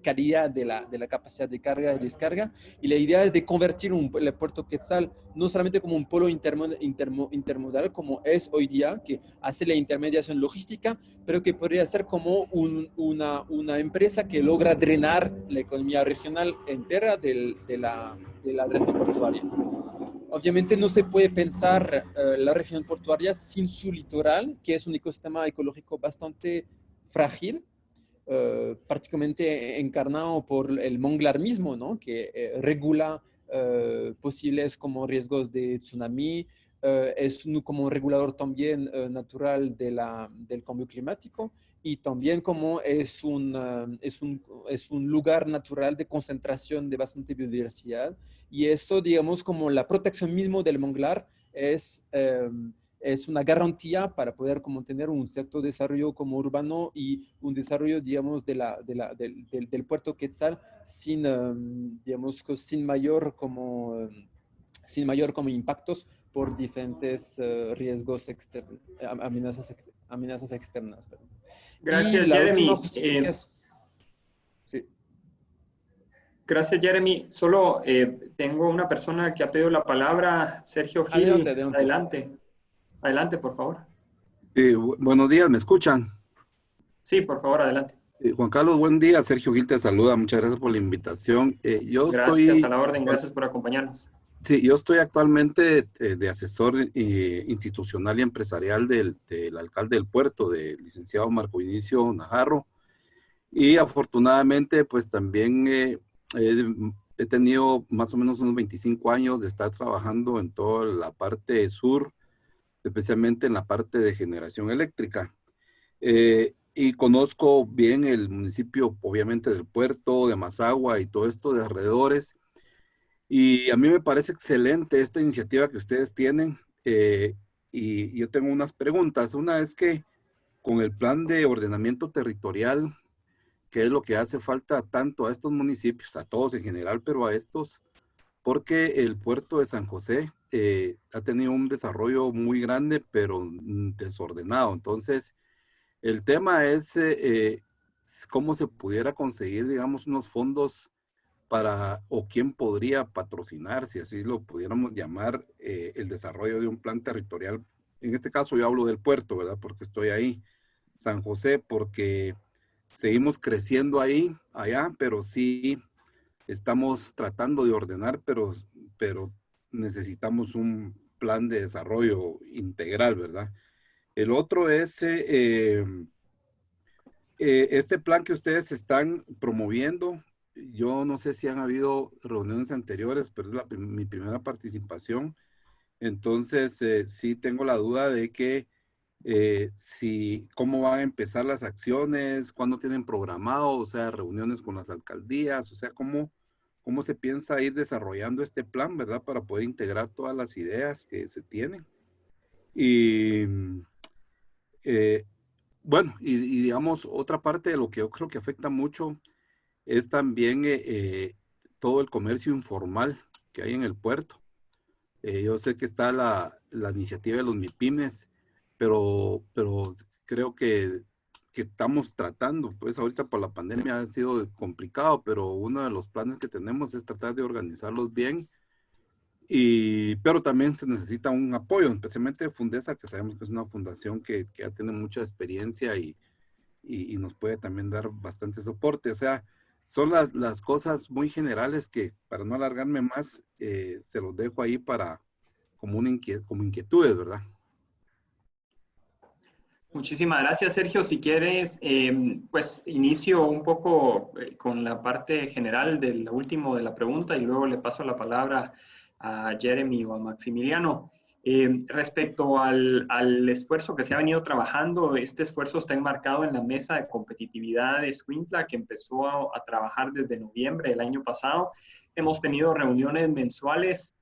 calidad de la capacidad de carga y descarga. Y la idea es de convertir el puerto Quetzal no solamente como un polo intermodal, como es hoy día, que hace la intermediación logística, pero que podría ser como una empresa que logra drenar la economía regional entera de la región portuaria. Obviamente no se puede pensar la región portuaria sin su litoral, que es un ecosistema ecológico bastante frágil. prácticamente encarnado por el manglar mismo, ¿no? Que regula posibles como riesgos de tsunami, es como un regulador también natural del cambio climático y también como es un lugar natural de concentración de bastante biodiversidad y eso, digamos, como la protección mismo del manglar es una garantía para poder como tener un cierto desarrollo como urbano y un desarrollo, digamos, del puerto Quetzal sin, digamos, sin mayor como impactos por diferentes riesgos externos, amenazas externas. Perdón. Y Gracias, la última Jeremy. justificación. Sí. Gracias, Jeremy. Solo tengo una persona que ha pedido la palabra. Sergio Adelante, Gil, adelante. adelante. Adelante, por favor. Buenos días, ¿me escuchan? Sí, por favor, adelante. Juan Carlos, buen día. Sergio Gil te saluda. Muchas gracias por la invitación. Gracias a la orden, gracias por acompañarnos. Sí, yo estoy actualmente de asesor institucional y empresarial del alcalde del puerto, del licenciado Marco Vinicio Najarro. Y afortunadamente, pues también he tenido más o menos unos 25 años de estar trabajando en toda la parte sur, especialmente en la parte de generación eléctrica. Y conozco bien el municipio, obviamente, del puerto, de Mazagua y todo esto de alrededores. Y a mí me parece excelente esta iniciativa que ustedes tienen. Y yo tengo unas preguntas. Una es que con el plan de ordenamiento territorial, ¿qué es lo que hace falta tanto a estos municipios, a todos en general, pero a estos? Porque el puerto de San José ha tenido un desarrollo muy grande, pero desordenado. Entonces, el tema es cómo se pudiera conseguir, digamos, unos fondos para, o quién podría patrocinar, si así lo pudiéramos llamar, el desarrollo de un plan territorial. En este caso yo hablo del puerto, ¿verdad? Porque estoy ahí. San José, porque seguimos creciendo ahí, allá, pero sí estamos tratando de ordenar, pero necesitamos un plan de desarrollo integral, ¿verdad? El otro es este plan que ustedes están promoviendo. Yo no sé si han habido reuniones anteriores, pero es mi primera participación. Entonces, sí tengo la duda de que cómo van a empezar las acciones, cuándo tienen programado, o sea, reuniones con las alcaldías, o sea, cómo se piensa ir desarrollando este plan, ¿verdad? Para poder integrar todas las ideas que se tienen. Y eh, bueno, y digamos, otra parte de lo que yo creo que afecta mucho es también todo el comercio informal que hay en el puerto. Yo sé que está la iniciativa de los MIPIMES, pero creo que estamos tratando, pues ahorita por la pandemia ha sido complicado, pero uno de los planes que tenemos es tratar de organizarlos bien, pero también se necesita un apoyo, especialmente de Fundesa, que sabemos que es una fundación que ya tiene mucha experiencia y nos puede también dar bastante soporte. O sea, son las cosas muy generales que, para no alargarme más, se los dejo ahí como inquietudes, ¿verdad? Muchísimas gracias, Sergio. Si quieres, pues inicio un poco con la parte general del último de la pregunta y luego le paso la palabra a Jeremy o a Maximiliano. Respecto al esfuerzo que se ha venido trabajando, este esfuerzo está enmarcado en la mesa de competitividad de Escuintla, que empezó a trabajar desde noviembre del año pasado. Hemos tenido reuniones mensuales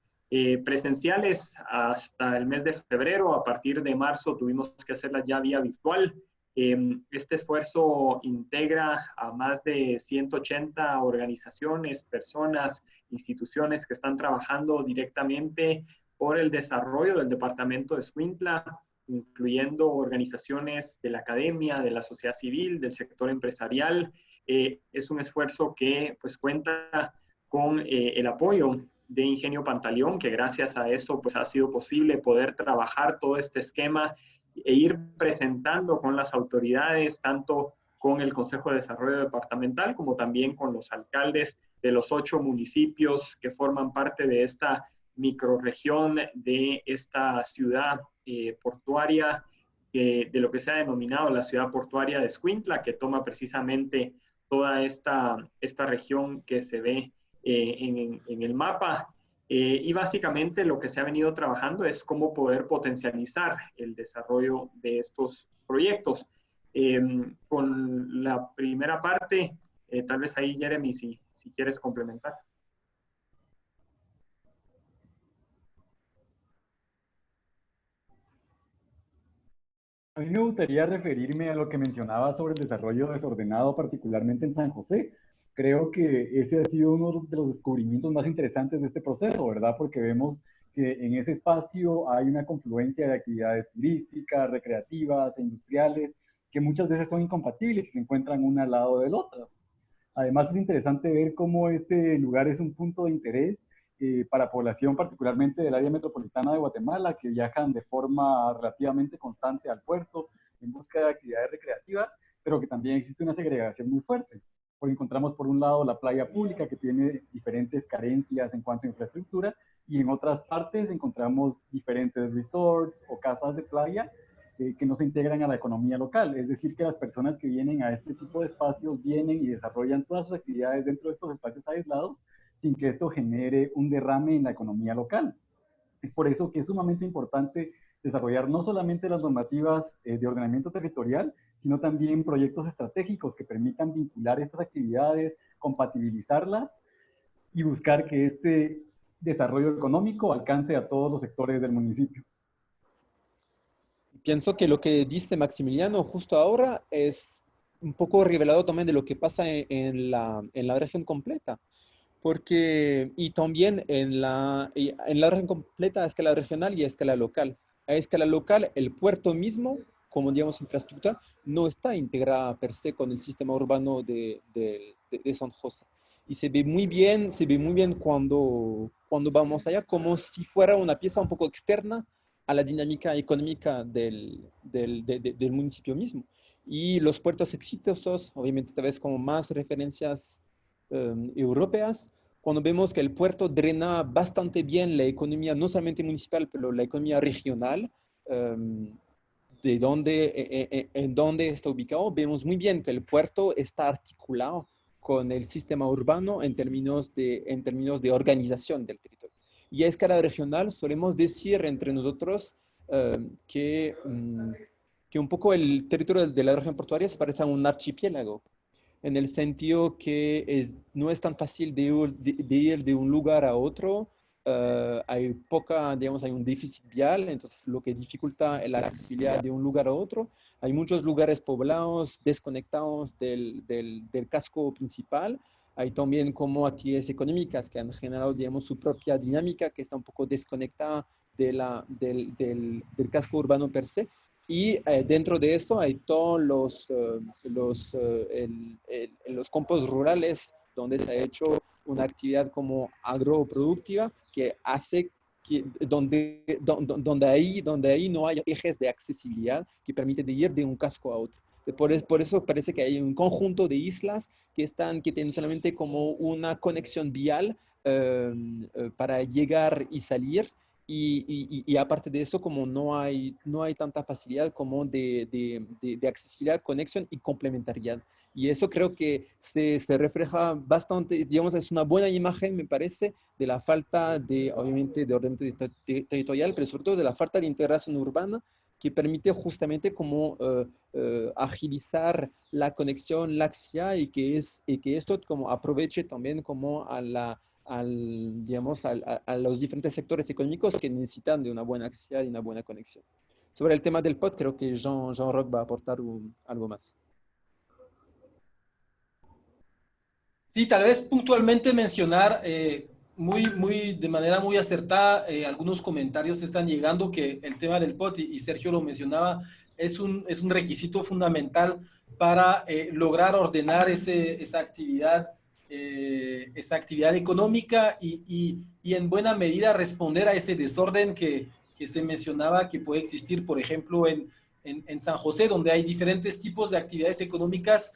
presenciales hasta el mes de febrero. A partir de marzo tuvimos que hacerlas ya vía virtual. Este esfuerzo integra a más de 180 organizaciones, personas, instituciones que están trabajando directamente por el desarrollo del departamento de Escuintla, incluyendo organizaciones de la academia, de la sociedad civil, del sector empresarial. Es un esfuerzo que pues cuenta con el apoyo de Ingenio Pantaleón, que gracias a eso pues ha sido posible poder trabajar todo este esquema e ir presentando con las autoridades, tanto con el Consejo de Desarrollo Departamental como también con los alcaldes de los 8 municipios que forman parte de esta microrregión de esta ciudad portuaria de lo que se ha denominado la ciudad portuaria de Escuintla, que toma precisamente toda esta región que se ve en el mapa. Y básicamente lo que se ha venido trabajando es cómo poder potencializar el desarrollo de estos proyectos. Con la primera parte, tal vez ahí, Jeremy, si quieres complementar. A mí me gustaría referirme a lo que mencionaba sobre el desarrollo desordenado, particularmente en San José. Creo que ese ha sido uno de los descubrimientos más interesantes de este proceso, ¿verdad? Porque vemos que en ese espacio hay una confluencia de actividades turísticas, recreativas e industriales que muchas veces son incompatibles y se encuentran una al lado del otro. Además, es interesante ver cómo este lugar es un punto de interés para población, particularmente del área metropolitana de Guatemala, que viajan de forma relativamente constante al puerto en busca de actividades recreativas, pero que también existe una segregación muy fuerte. Porque encontramos por un lado la playa pública, que tiene diferentes carencias en cuanto a infraestructura, y en otras partes encontramos diferentes resorts o casas de playa que no se integran a la economía local. Es decir, que las personas que vienen a este tipo de espacios vienen y desarrollan todas sus actividades dentro de estos espacios aislados sin que esto genere un derrame en la economía local. Es por eso que es sumamente importante desarrollar no solamente las normativas de ordenamiento territorial, sino también proyectos estratégicos que permitan vincular estas actividades, compatibilizarlas y buscar que este desarrollo económico alcance a todos los sectores del municipio. Pienso que lo que dice Maximiliano justo ahora es un poco revelado también de lo que pasa en la región completa. Porque, y también en la región completa a escala regional y a escala local. A escala local, el puerto mismo, como digamos infraestructura, no está integrada per se con el sistema urbano de San José. Y se ve muy bien cuando vamos allá, como si fuera una pieza un poco externa a la dinámica económica del municipio mismo. Y los puertos exitosos, obviamente tal vez como más referencias europeas, cuando vemos que el puerto drena bastante bien la economía, no solamente municipal, pero la economía regional, en donde está ubicado, vemos muy bien que el puerto está articulado con el sistema urbano en términos de organización del territorio. Y a escala regional solemos decir entre nosotros que un poco el territorio de la región portuaria se parece a un archipiélago, en el sentido que no es tan fácil de ir de un lugar a otro. Hay un déficit vial, entonces lo que dificulta la accesibilidad de un lugar a otro. Hay muchos lugares poblados, desconectados del casco principal. Hay también como actividades económicas que han generado, digamos, su propia dinámica, que está un poco desconectada del casco urbano per se. Y dentro de esto hay todos los campos rurales donde se ha hecho una actividad como agroproductiva que hace que donde ahí no hay ejes de accesibilidad que permiten ir de un casco a otro. Por eso parece que hay un conjunto de islas que tienen solamente como una conexión vial para llegar y salir. Y aparte de eso, como no hay tanta facilidad como de accesibilidad, conexión y complementariedad. Y eso creo que se refleja bastante, digamos, es una buena imagen, me parece, de la falta obviamente, de ordenamiento territorial, pero sobre todo de la falta de integración urbana que permite justamente como agilizar la conexión, la accesibilidad y que esto como aproveche también como a los diferentes sectores económicos que necesitan de una buena accesibilidad y una buena conexión. Sobre el tema del POT, creo que Jean-Roch va a aportar algo más. Sí, tal vez puntualmente mencionar de manera muy acertada, algunos comentarios están llegando que el tema del POT, y Sergio lo mencionaba, es un requisito fundamental para lograr ordenar esa actividad económica y en buena medida responder a ese desorden que se mencionaba que puede existir, por ejemplo, en San José, donde hay diferentes tipos de actividades económicas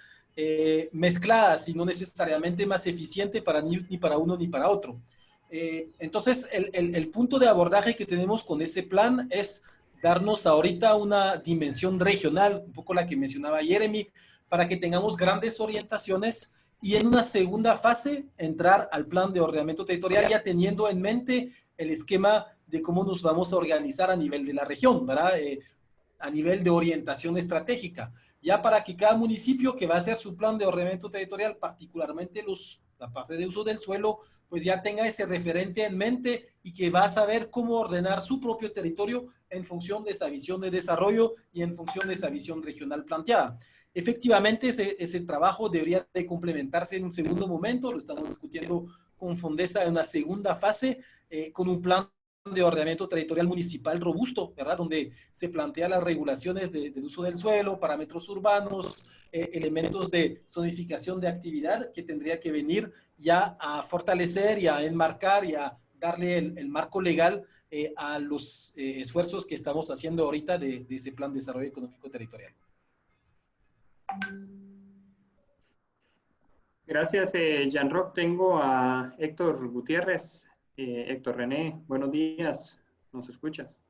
mezcladas y no necesariamente más eficiente ni para uno ni para otro. Entonces, el punto de abordaje que tenemos con ese plan es darnos ahorita una dimensión regional, un poco la que mencionaba Jeremy, para que tengamos grandes orientaciones y en una segunda fase entrar al plan de ordenamiento territorial ya teniendo en mente el esquema de cómo nos vamos a organizar a nivel de la región, ¿verdad? A nivel de orientación estratégica, ya para que cada municipio que va a hacer su plan de ordenamiento territorial, particularmente la parte de uso del suelo, pues ya tenga ese referente en mente y que va a saber cómo ordenar su propio territorio en función de esa visión de desarrollo y en función de esa visión regional planteada. Efectivamente, ese trabajo debería de complementarse en un segundo momento, lo estamos discutiendo con Fondesa en una segunda fase, con un plan de ordenamiento territorial municipal robusto, ¿verdad? Donde se plantean las regulaciones del uso del suelo, parámetros urbanos, elementos de zonificación de actividad que tendría que venir ya a fortalecer y a enmarcar y a darle el marco legal a los esfuerzos que estamos haciendo ahorita de ese plan de desarrollo económico territorial. Gracias, Jean-Roch. Tengo a Héctor Gutiérrez. Héctor René, buenos días. ¿Nos escuchas?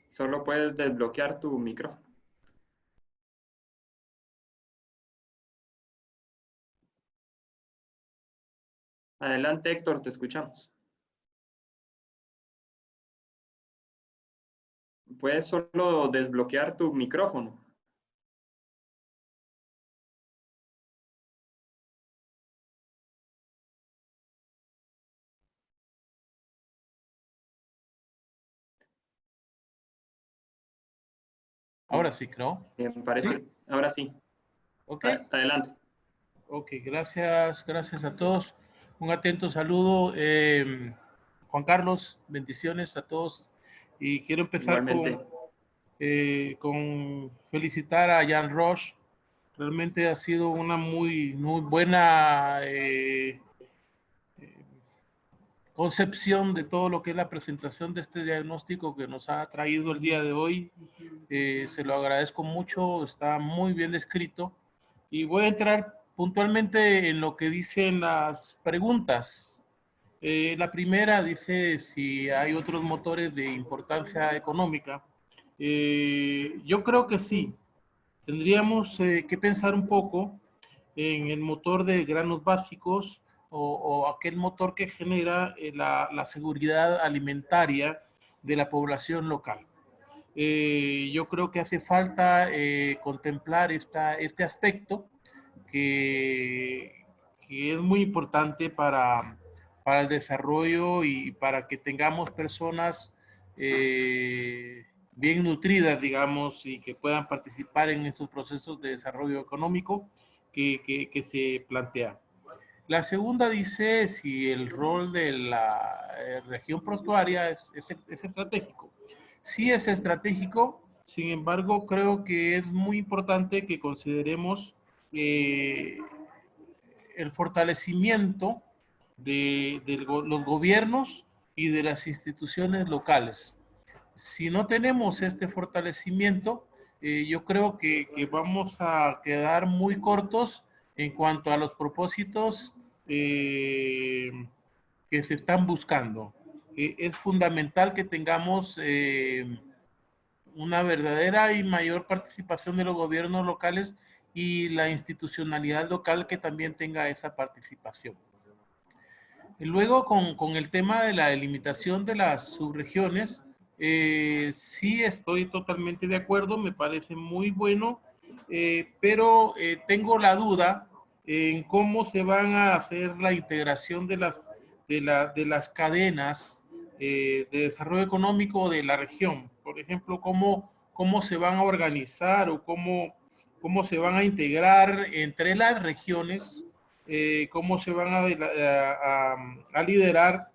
Solo puedes desbloquear tu micrófono. Adelante, Héctor, te escuchamos. Puedes solo desbloquear tu micrófono. Ahora sí, ¿no? Me parece. ¿Sí? Ahora sí. Ok. Adelante. Ok, gracias a todos. Un atento saludo. Juan Carlos, bendiciones a todos. Y quiero empezar con felicitar a Jean-Roch. Realmente ha sido una muy buena concepción de todo lo que es la presentación de este diagnóstico que nos ha traído el día de hoy. Se lo agradezco mucho, está muy bien descrito. Y voy a entrar puntualmente en lo que dicen las preguntas. La primera dice si hay otros motores de importancia económica. Yo creo que sí. Tendríamos que pensar un poco en el motor de granos básicos o aquel motor que genera la seguridad alimentaria de la población local. Yo creo que hace falta contemplar este aspecto que es muy importante para el desarrollo y para que tengamos personas bien nutridas, digamos, y que puedan participar en estos procesos de desarrollo económico que se plantean. La segunda dice si el rol de la región portuaria es estratégico. Sí es estratégico, sin embargo, creo que es muy importante que consideremos el fortalecimiento de los gobiernos y de las instituciones locales. Si no tenemos este fortalecimiento, yo creo que vamos a quedar muy cortos en cuanto a los propósitos que se están buscando. Es fundamental que tengamos una verdadera y mayor participación de los gobiernos locales y la institucionalidad local que también tenga esa participación. Y luego, con el tema de la delimitación de las subregiones, sí estoy totalmente de acuerdo, me parece muy bueno, pero tengo la duda en cómo se van a hacer la integración de las cadenas de desarrollo económico de la región. Por ejemplo, cómo se van a organizar o cómo se van a integrar entre las regiones, cómo se van a liderar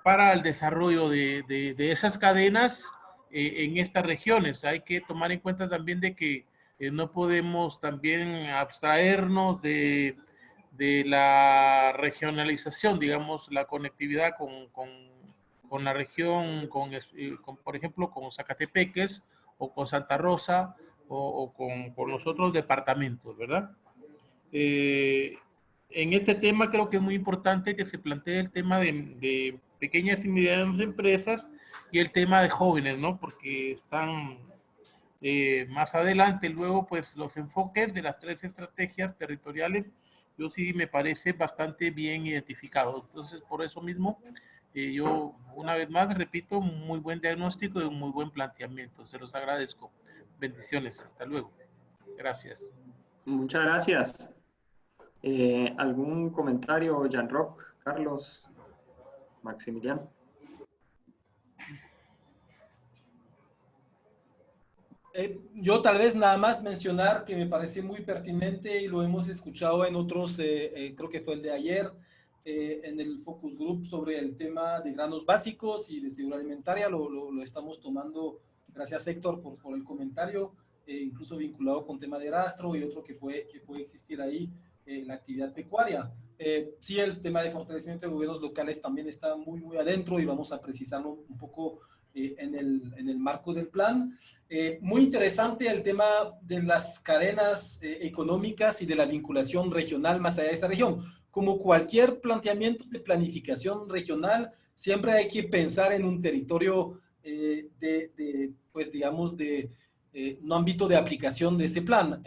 para el desarrollo de esas cadenas en estas regiones. Hay que tomar en cuenta también de que no podemos también abstraernos de la regionalización, digamos, la conectividad con la región, por ejemplo, con Zacatepeques o con Santa Rosa o con los otros departamentos, ¿verdad? en este tema creo que es muy importante que se plantee el tema de pequeñas y medianas empresas y el tema de jóvenes, ¿no? Porque están más adelante, luego, pues los enfoques de las 3 estrategias territoriales, yo sí me parece bastante bien identificado. Entonces, por eso mismo, yo una vez más repito, un muy buen diagnóstico y un muy buen planteamiento. Se los agradezco. Bendiciones. Hasta luego. Gracias. Muchas gracias. ¿Algún comentario, Jean-Roch, Carlos, Maximiliano? Yo tal vez nada más mencionar que me parece muy pertinente y lo hemos escuchado en otros, creo que fue el de ayer, en el Focus Group sobre el tema de granos básicos y de seguridad alimentaria. Lo estamos tomando, gracias Héctor por el comentario, incluso vinculado con tema de rastro y otro que puede existir ahí, la actividad pecuaria. Sí, el tema de fortalecimiento de gobiernos locales también está muy adentro y vamos a precisarlo un poco en el marco del plan. Muy interesante el tema de las cadenas económicas y de la vinculación regional más allá de esa región. Como cualquier planteamiento de planificación regional, siempre hay que pensar en un territorio pues digamos, no ámbito de aplicación de ese plan.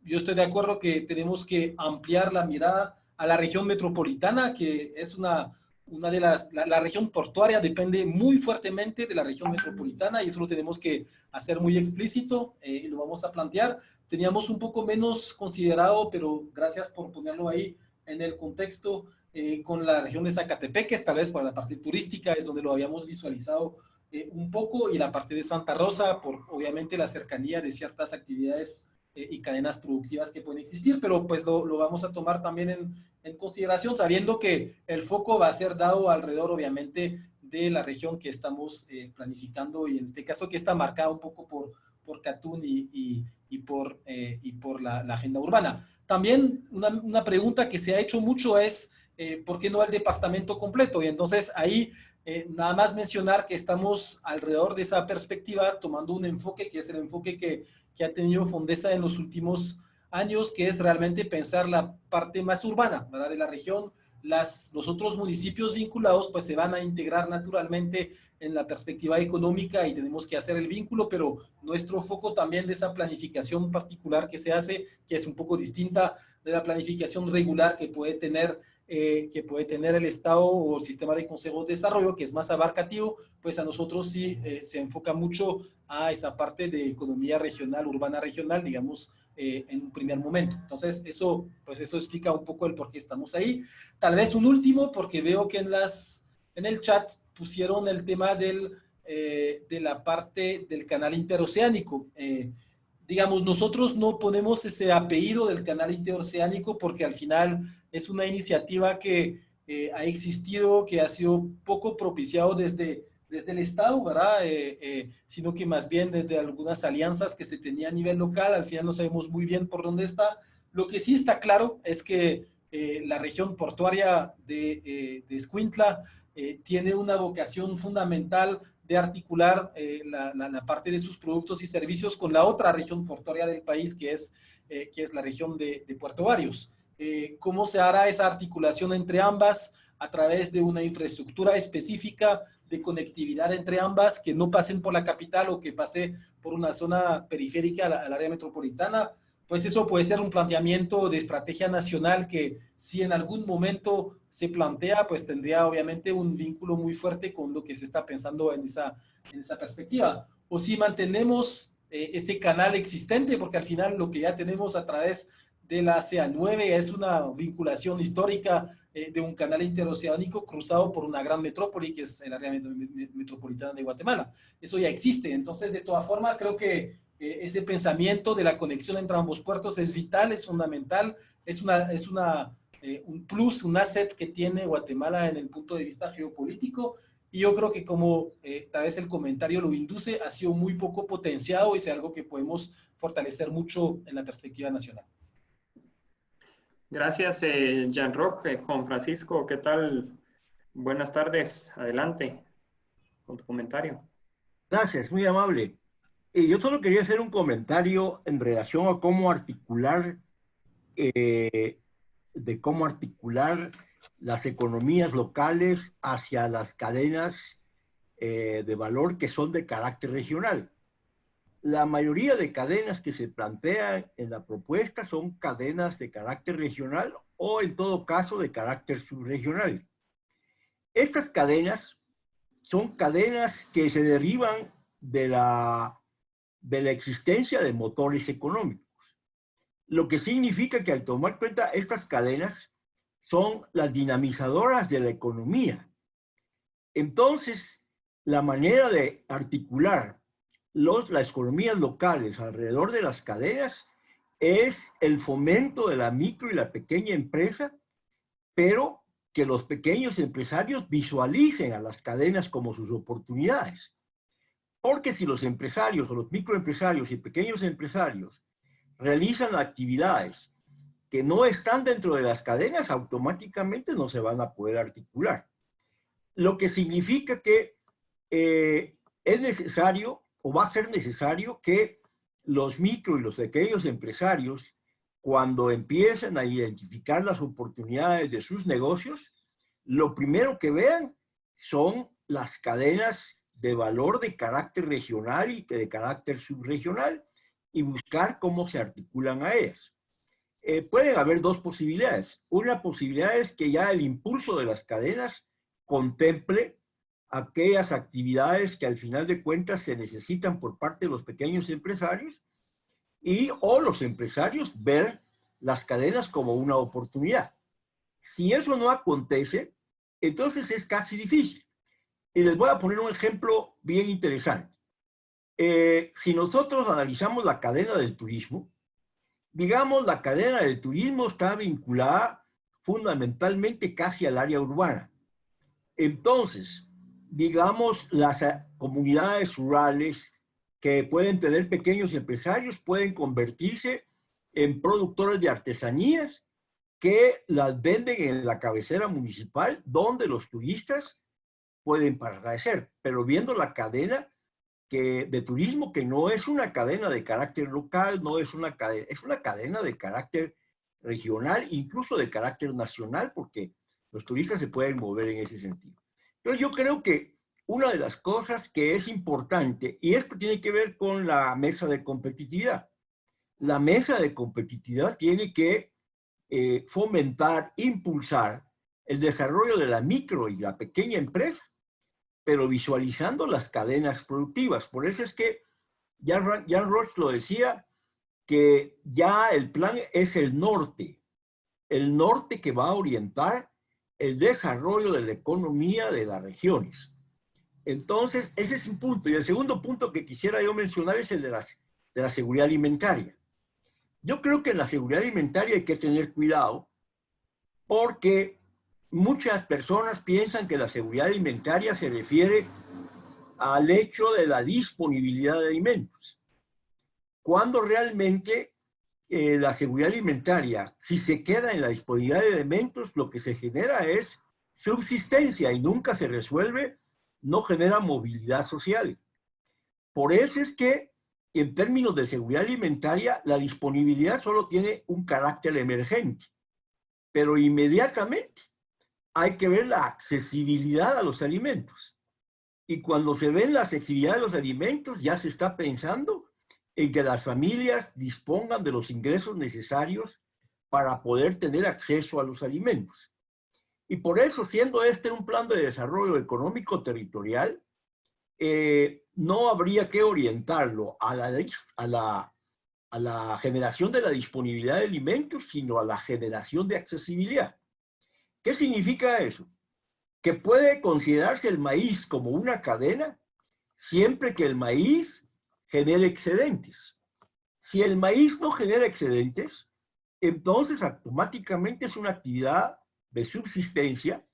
Yo estoy de acuerdo que tenemos que ampliar la mirada a la región metropolitana, que es una de la región portuaria depende muy fuertemente de la región metropolitana y eso lo tenemos que hacer muy explícito y lo vamos a plantear. Teníamos un poco menos considerado, pero gracias por ponerlo ahí en el contexto con la región de Zacatepeques, tal vez para la parte turística es donde lo habíamos visualizado un poco, y la parte de Santa Rosa por obviamente la cercanía de ciertas actividades y cadenas productivas que pueden existir, pero pues lo vamos a tomar también en consideración, sabiendo que el foco va a ser dado alrededor, obviamente, de la región que estamos planificando, y en este caso que está marcada un poco por Catún y por la agenda urbana. También una pregunta que se ha hecho mucho es, ¿por qué no el departamento completo? Y entonces ahí nada más mencionar que estamos alrededor de esa perspectiva, tomando un enfoque que es el enfoque que ha tenido Fondesa en los últimos años, que es realmente pensar la parte más urbana, ¿verdad?, de la región. Los otros municipios vinculados pues se van a integrar naturalmente en la perspectiva económica y tenemos que hacer el vínculo, pero nuestro foco también de esa planificación particular que se hace, que es un poco distinta de la planificación regular que puede tener el Estado o el sistema de consejos de desarrollo, que es más abarcativo, pues a nosotros sí se enfoca mucho a esa parte de economía regional, urbana regional, digamos, en un primer momento. Entonces, eso explica un poco el por qué estamos ahí. Tal vez un último, porque veo que en el chat pusieron el tema de la parte del canal interoceánico. Digamos, nosotros no ponemos ese apellido del canal interoceánico porque al final es una iniciativa que ha existido, que ha sido poco propiciado desde el Estado, ¿verdad? Sino que más bien desde algunas alianzas que se tenía a nivel local. Al final no sabemos muy bien por dónde está. Lo que sí está claro es que la región portuaria de Escuintla tiene una vocación fundamental de articular la parte de sus productos y servicios con la otra región portuaria del país, que es la región de Puerto Barrios. ¿Cómo se hará esa articulación entre ambas? A través de una infraestructura específica de conectividad entre ambas, que no pasen por la capital o que pase por una zona periférica al área metropolitana. Pues eso puede ser un planteamiento de estrategia nacional que si en algún momento se plantea, pues tendría obviamente un vínculo muy fuerte con lo que se está pensando en esa perspectiva. O si mantenemos ese canal existente, porque al final lo que ya tenemos a través de la CA9 es una vinculación histórica de un canal interoceánico cruzado por una gran metrópoli, que es el área metropolitana de Guatemala. Eso ya existe. Entonces, de todas formas, creo que ese pensamiento de la conexión entre ambos puertos es vital, es fundamental, es un plus, un asset que tiene Guatemala en el punto de vista geopolítico, y yo creo que como tal vez el comentario lo induce, ha sido muy poco potenciado y es algo que podemos fortalecer mucho en la perspectiva nacional. Gracias, Jean-Roch. Juan Francisco, ¿qué tal? Buenas tardes. Adelante con tu comentario. Gracias, muy amable. Yo solo quería hacer un comentario en relación a cómo articular de cómo articular las economías locales hacia las cadenas de valor que son de carácter regional. La mayoría de cadenas que se plantean en la propuesta son cadenas de carácter regional o en todo caso de carácter subregional. Estas cadenas son cadenas que se derivan de la existencia de motores económicos. Lo que significa que al tomar cuenta estas cadenas son las dinamizadoras de la economía. Entonces, la manera de articular las economías locales alrededor de las cadenas es el fomento de la micro y la pequeña empresa, pero que los pequeños empresarios visualicen a las cadenas como sus oportunidades. Porque si los empresarios o los microempresarios y pequeños empresarios realizan actividades que no están dentro de las cadenas, automáticamente no se van a poder articular. Lo que significa que es necesario o va a ser necesario que los micro y los pequeños empresarios, cuando empiecen a identificar las oportunidades de sus negocios, lo primero que vean son las cadenas de valor de carácter regional y de carácter subregional y buscar cómo se articulan a ellas. Pueden haber dos posibilidades. Una posibilidad es que ya el impulso de las cadenas contemple aquellas actividades que al final de cuentas se necesitan por parte de los pequeños empresarios o los empresarios ver las cadenas como una oportunidad. Si eso no acontece, entonces es casi difícil. Y les voy a poner un ejemplo bien interesante. Si nosotros analizamos la cadena del turismo, digamos, la cadena del turismo está vinculada fundamentalmente casi al área urbana. Entonces, digamos, las comunidades rurales que pueden tener pequeños empresarios pueden convertirse en productores de artesanías que las venden en la cabecera municipal donde los turistas pueden padecer, pero viendo la cadena de turismo, que no es una cadena de carácter local, no es una cadena, es una cadena de carácter regional, incluso de carácter nacional, porque los turistas se pueden mover en ese sentido. Entonces yo creo que una de las cosas que es importante, y esto tiene que ver con la mesa de competitividad, la mesa de competitividad tiene que fomentar, impulsar el desarrollo de la micro y la pequeña empresa, pero visualizando las cadenas productivas. Por eso es que Jan Roche lo decía, que ya el plan es el norte que va a orientar el desarrollo de la economía de las regiones. Entonces, ese es un punto. Y el segundo punto que quisiera yo mencionar es el de la seguridad alimentaria. Yo creo que en la seguridad alimentaria hay que tener cuidado porque muchas personas piensan que la seguridad alimentaria se refiere al hecho de la disponibilidad de alimentos, cuando realmente la seguridad alimentaria, si se queda en la disponibilidad de alimentos, lo que se genera es subsistencia y nunca se resuelve, no genera movilidad social. Por eso es que en términos de seguridad alimentaria, la disponibilidad solo tiene un carácter emergente, pero inmediatamente hay que ver la accesibilidad a los alimentos. Y cuando se ve la accesibilidad de los alimentos, ya se está pensando en que las familias dispongan de los ingresos necesarios para poder tener acceso a los alimentos. Y por eso, siendo este un plan de desarrollo económico territorial, no habría que orientarlo a la generación de la disponibilidad de alimentos, sino a la generación de accesibilidad. ¿Qué significa eso? Que puede considerarse el maíz como una cadena siempre que el maíz genere excedentes. Si el maíz no genera excedentes, entonces automáticamente es una actividad de subsistencia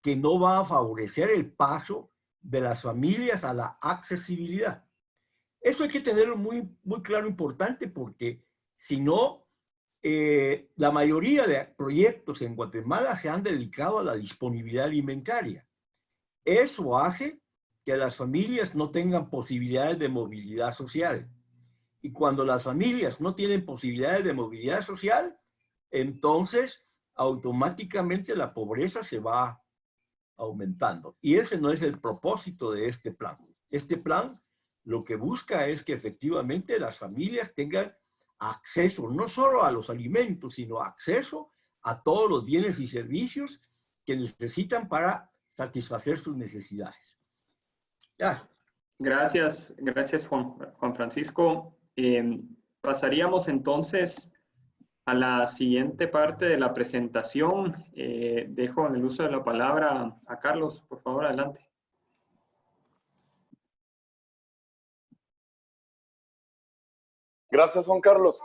que no va a favorecer el paso de las familias a la accesibilidad. Eso hay que tenerlo muy, muy claro, importante, porque si no, la mayoría de proyectos en Guatemala se han dedicado a la disponibilidad alimentaria. Eso hace que las familias no tengan posibilidades de movilidad social. Y cuando las familias no tienen posibilidades de movilidad social, entonces automáticamente la pobreza se va aumentando. Y ese no es el propósito de este plan. Este plan lo que busca es que efectivamente las familias tengan acceso no solo a los alimentos, sino acceso a todos los bienes y servicios que necesitan para satisfacer sus necesidades. Gracias, gracias Juan Francisco. Pasaríamos entonces a la siguiente parte de la presentación. Dejo en el uso de la palabra a Carlos, por favor, adelante. Gracias, Juan Carlos.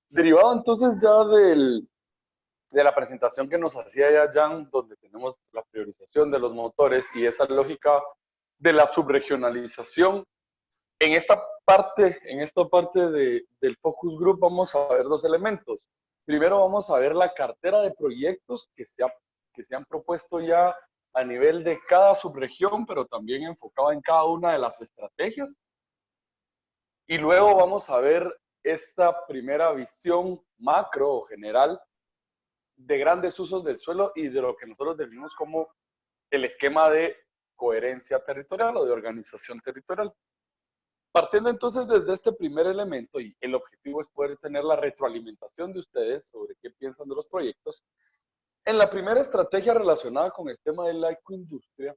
Derivado entonces ya de la presentación que nos hacía ya Jan, donde tenemos la priorización de los motores y esa lógica de la subregionalización, en esta parte del Focus Group vamos a ver dos elementos. Primero vamos a ver la cartera de proyectos que se han propuesto ya a nivel de cada subregión, pero también enfocado en cada una de las estrategias. Y luego vamos a ver esta primera visión macro o general de grandes usos del suelo y de lo que nosotros definimos como el esquema de coherencia territorial o de organización territorial. Partiendo entonces desde este primer elemento, y el objetivo es poder tener la retroalimentación de ustedes sobre qué piensan de los proyectos, en la primera estrategia relacionada con el tema de la ecoindustria,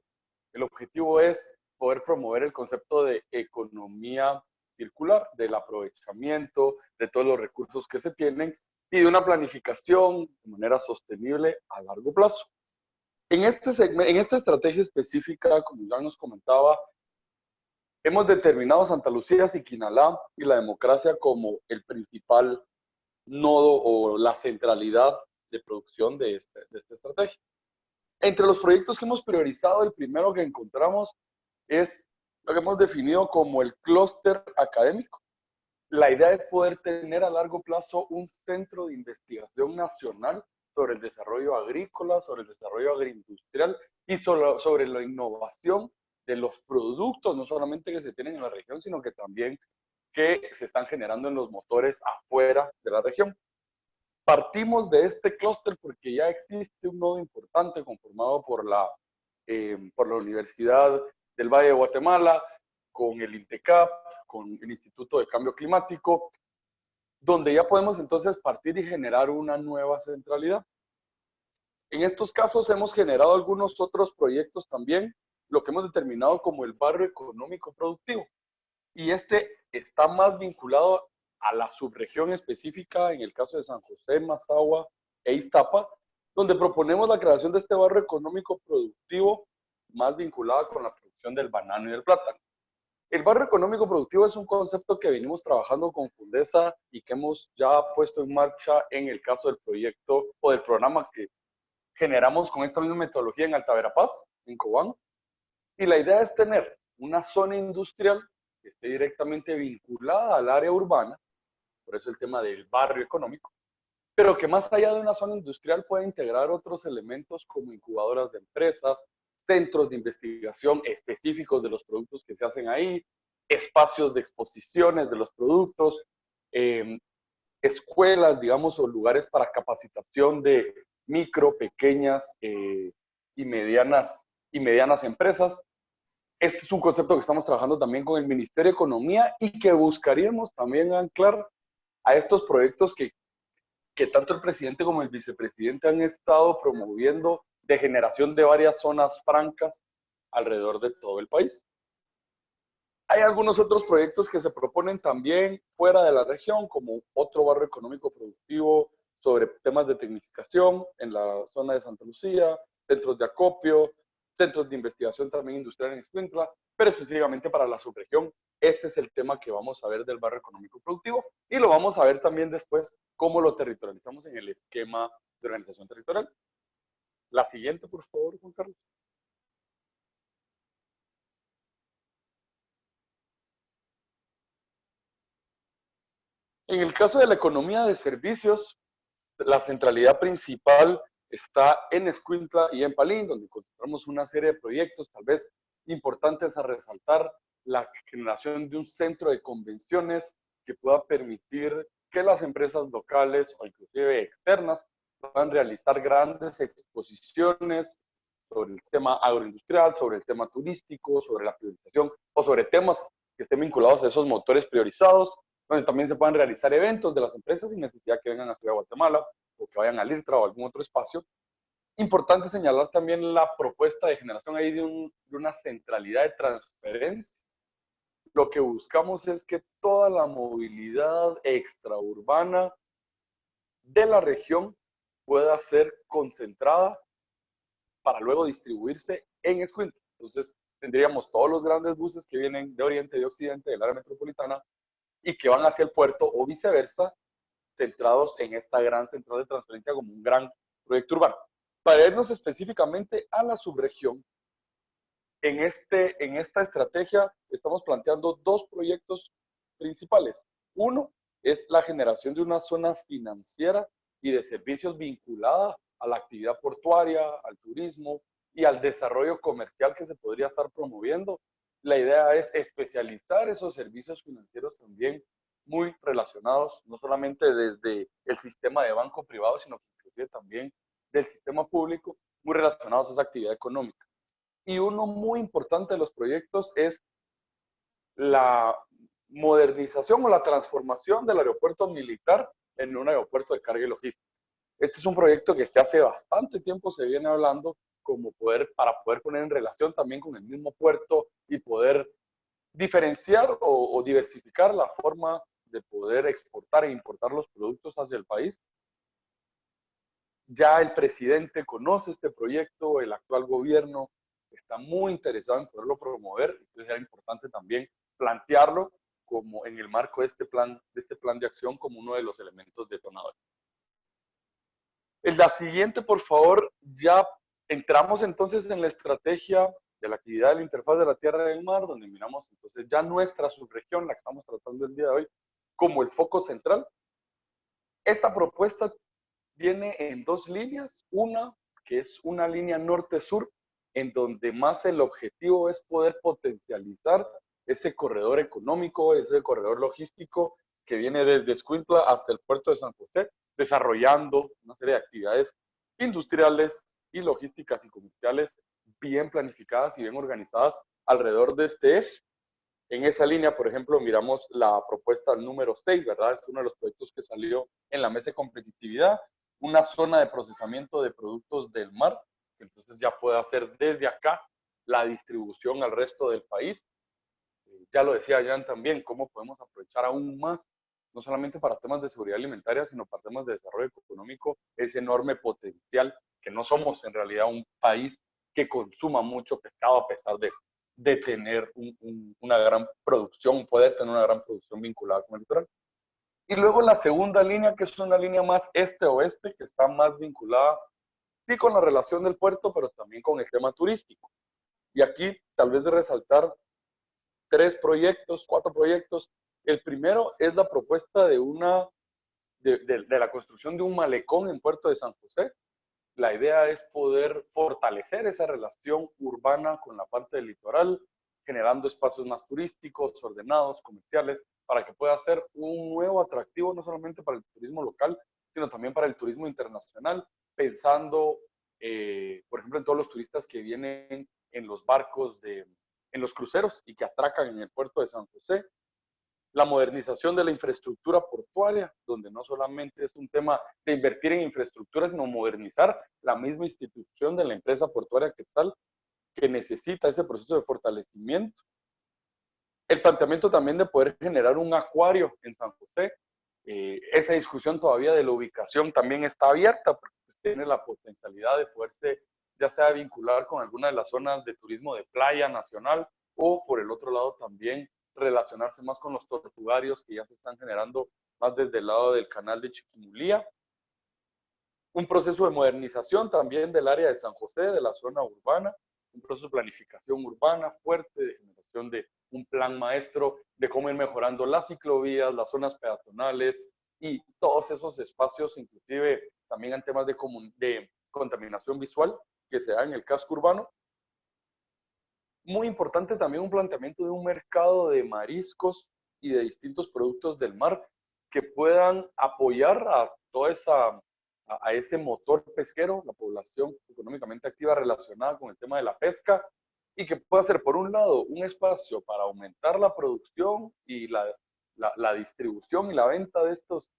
el objetivo es poder promover el concepto de economía circular, del aprovechamiento de todos los recursos que se tienen y de una planificación de manera sostenible a largo plazo. En esta estrategia específica, como ya nos comentaba, hemos determinado Santa Lucía, Siquinalá y la democracia como el principal nodo o la centralidad de producción de esta estrategia. Entre los proyectos que hemos priorizado, el primero que encontramos es lo que hemos definido como el clúster académico. La idea es poder tener a largo plazo un centro de investigación nacional sobre el desarrollo agrícola, sobre el desarrollo agroindustrial y sobre la innovación de los productos, no solamente que se tienen en la región, sino que también que se están generando en los motores afuera de la región. Partimos de este clúster porque ya existe un nodo importante conformado por la Universidad del Valle de Guatemala, con el INTECAP, con el Instituto de Cambio Climático, donde ya podemos entonces partir y generar una nueva centralidad. En estos casos hemos generado algunos otros proyectos también, lo que hemos determinado como el barrio económico productivo. Y este está más vinculado a la subregión específica, en el caso de San José, Mazahua e Iztapa, donde proponemos la creación de este barrio económico productivo más vinculado con la producción del banano y del plátano. El barrio económico productivo es un concepto que venimos trabajando con Fundesa y que hemos ya puesto en marcha en el caso del proyecto o del programa que generamos con esta misma metodología en Alta Verapaz, en Cobán. Y la idea es tener una zona industrial que esté directamente vinculada al área urbana, por eso el tema del barrio económico, pero que más allá de una zona industrial pueda integrar otros elementos como incubadoras de empresas, centros de investigación específicos de los productos que se hacen ahí, espacios de exposiciones de los productos, escuelas, digamos, o lugares para capacitación de micro, pequeñas y medianas empresas. Este es un concepto que estamos trabajando también con el Ministerio de Economía y que buscaríamos también anclar a estos proyectos que tanto el presidente como el vicepresidente han estado promoviendo de generación de varias zonas francas alrededor de todo el país. Hay algunos otros proyectos que se proponen también fuera de la región, como otro barrio económico productivo sobre temas de tecnificación en la zona de Santa Lucía, centros de acopio, centros de investigación también industrial en Escuintla, pero específicamente para la subregión. Este es el tema que vamos a ver del barrio económico productivo y lo vamos a ver también después cómo lo territorializamos en el esquema de organización territorial. La siguiente, por favor, Juan Carlos. En el caso de la economía de servicios, la centralidad principal está en Escuintla y en Palín, donde encontramos una serie de proyectos tal vez importantes a resaltar, la generación de un centro de convenciones que pueda permitir que las empresas locales o inclusive externas puedan realizar grandes exposiciones sobre el tema agroindustrial, sobre el tema turístico, sobre la priorización o sobre temas que estén vinculados a esos motores priorizados, donde también se puedan realizar eventos de las empresas sin necesidad que vengan a Ciudad de Guatemala o que vayan al IRTRA o a algún otro espacio. Importante señalar también la propuesta de generación ahí de una centralidad de transferencia. Lo que buscamos es que toda la movilidad extraurbana de la región pueda ser concentrada para luego distribuirse en Escuintla. Entonces, tendríamos todos los grandes buses que vienen de oriente y de occidente del área metropolitana y que van hacia el puerto o viceversa, centrados en esta gran central de transferencia como un gran proyecto urbano. Para irnos específicamente a la subregión, en esta estrategia estamos planteando dos proyectos principales. Uno es la generación de una zona financiera y de servicios vinculada a la actividad portuaria, al turismo y al desarrollo comercial que se podría estar promoviendo. La idea es especializar esos servicios financieros también muy relacionados, no solamente desde el sistema de banco privado, sino que inclusive también del sistema público, muy relacionados a esa actividad económica. Y uno muy importante de los proyectos es la modernización o la transformación del aeropuerto militar en un aeropuerto de carga y logística. Este es un proyecto que desde hace bastante tiempo se viene hablando para poder poner en relación también con el mismo puerto y poder diferenciar o diversificar la forma de poder exportar e importar los productos hacia el país. Ya el presidente conoce este proyecto, el actual gobierno está muy interesado en poderlo promover, entonces era importante también plantearlo como en el marco de este plan de acción como uno de los elementos detonadores. En la siguiente, por favor, ya entramos entonces en la estrategia de la actividad de la interfaz de la tierra y del mar, donde miramos entonces ya nuestra subregión, la que estamos tratando el día de hoy, como el foco central. Esta propuesta viene en dos líneas, una que es una línea norte-sur, en donde más el objetivo es poder potencializar ese corredor económico, ese corredor logístico que viene desde Escuintla hasta el puerto de San José, desarrollando una serie de actividades industriales y logísticas y comerciales bien planificadas y bien organizadas alrededor de este eje. En esa línea, por ejemplo, miramos la propuesta número 6, ¿verdad? Es uno de los proyectos que salió en la mesa de competitividad, una zona de procesamiento de productos del mar, que entonces ya puede hacer desde acá la distribución al resto del país. Ya lo decía Jan también, cómo podemos aprovechar aún más, no solamente para temas de seguridad alimentaria, sino para temas de desarrollo económico, ese enorme potencial, que no somos en realidad un país que consuma mucho pescado a pesar de tener una gran producción, poder tener una gran producción vinculada con el litoral. Y luego la segunda línea, que es una línea más este-oeste, que está más vinculada, sí, con la relación del puerto, pero también con el tema turístico. Y aquí tal vez de resaltar 4 proyectos. El primero es la propuesta de la construcción de un malecón en Puerto de San José. La idea es poder fortalecer esa relación urbana con la parte del litoral, generando espacios más turísticos, ordenados, comerciales, para que pueda ser un nuevo atractivo, no solamente para el turismo local, sino también para el turismo internacional, pensando, por ejemplo, en todos los turistas que vienen en los barcos, en los cruceros y que atracan en el puerto de San José. La modernización de la infraestructura portuaria, donde no solamente es un tema de invertir en infraestructura, sino modernizar la misma institución de la empresa portuaria Quetzal, que necesita ese proceso de fortalecimiento. El planteamiento también de poder generar un acuario en San José. Esa discusión todavía de la ubicación también está abierta, porque tiene la potencialidad de poderse ya sea vincular con alguna de las zonas de turismo de playa nacional o por el otro lado también relacionarse más con los tortuarios que ya se están generando más desde el lado del canal de Chiquimulía. Un proceso de modernización también del área de San José, de la zona urbana, un proceso de planificación urbana fuerte, de generación de un plan maestro de cómo ir mejorando las ciclovías, las zonas peatonales y todos esos espacios, inclusive también en temas de contaminación visual que se da en el casco urbano. Muy importante también un planteamiento de un mercado de mariscos y de distintos productos del mar que puedan apoyar a toda esa a ese motor pesquero, la población económicamente activa relacionada con el tema de la pesca, y que pueda ser, por un lado, un espacio para aumentar la producción y la distribución y la venta de estos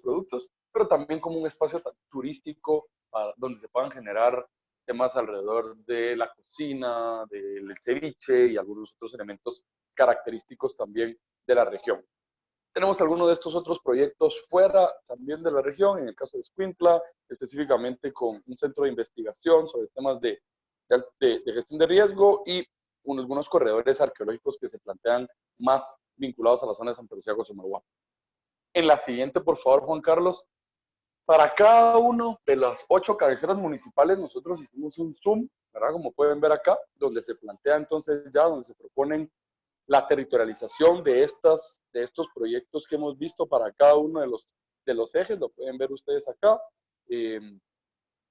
productos, pero también como un espacio turístico donde se puedan generar temas alrededor de la cocina, del ceviche y algunos otros elementos característicos también de la región. Tenemos algunos de estos otros proyectos fuera también de la región, en el caso de Escuintla, específicamente con un centro de investigación sobre temas de gestión de riesgo y algunos corredores arqueológicos que se plantean más vinculados a la zona de Santa Lucía, Cosomaguá. En la siguiente, por favor, Juan Carlos. Para cada uno de las 8 cabeceras municipales, nosotros hicimos un Zoom, ¿verdad? Como pueden ver acá, donde se plantea entonces ya, donde se proponen la territorialización de estos proyectos que hemos visto para cada uno de los ejes, lo pueden ver ustedes acá.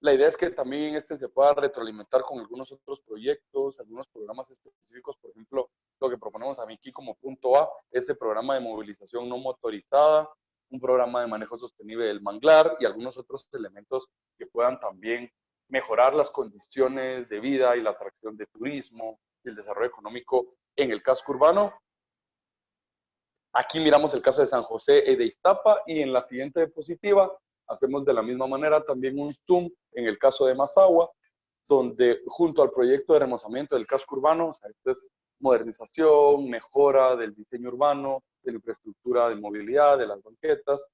La idea es que también se pueda retroalimentar con algunos otros proyectos, algunos programas específicos, por ejemplo, lo que proponemos aquí como punto A, ese programa de movilización no motorizada, un programa de manejo sostenible del manglar y algunos otros elementos que puedan también mejorar las condiciones de vida y la atracción de turismo y el desarrollo económico en el casco urbano. Aquí miramos el caso de San José de Iztapa y en la siguiente diapositiva hacemos de la misma manera también un zoom en el caso de Mazahua, donde junto al proyecto de remozamiento del casco urbano, o sea, esto es modernización, mejora del diseño urbano, de la infraestructura de movilidad, de las banquetas,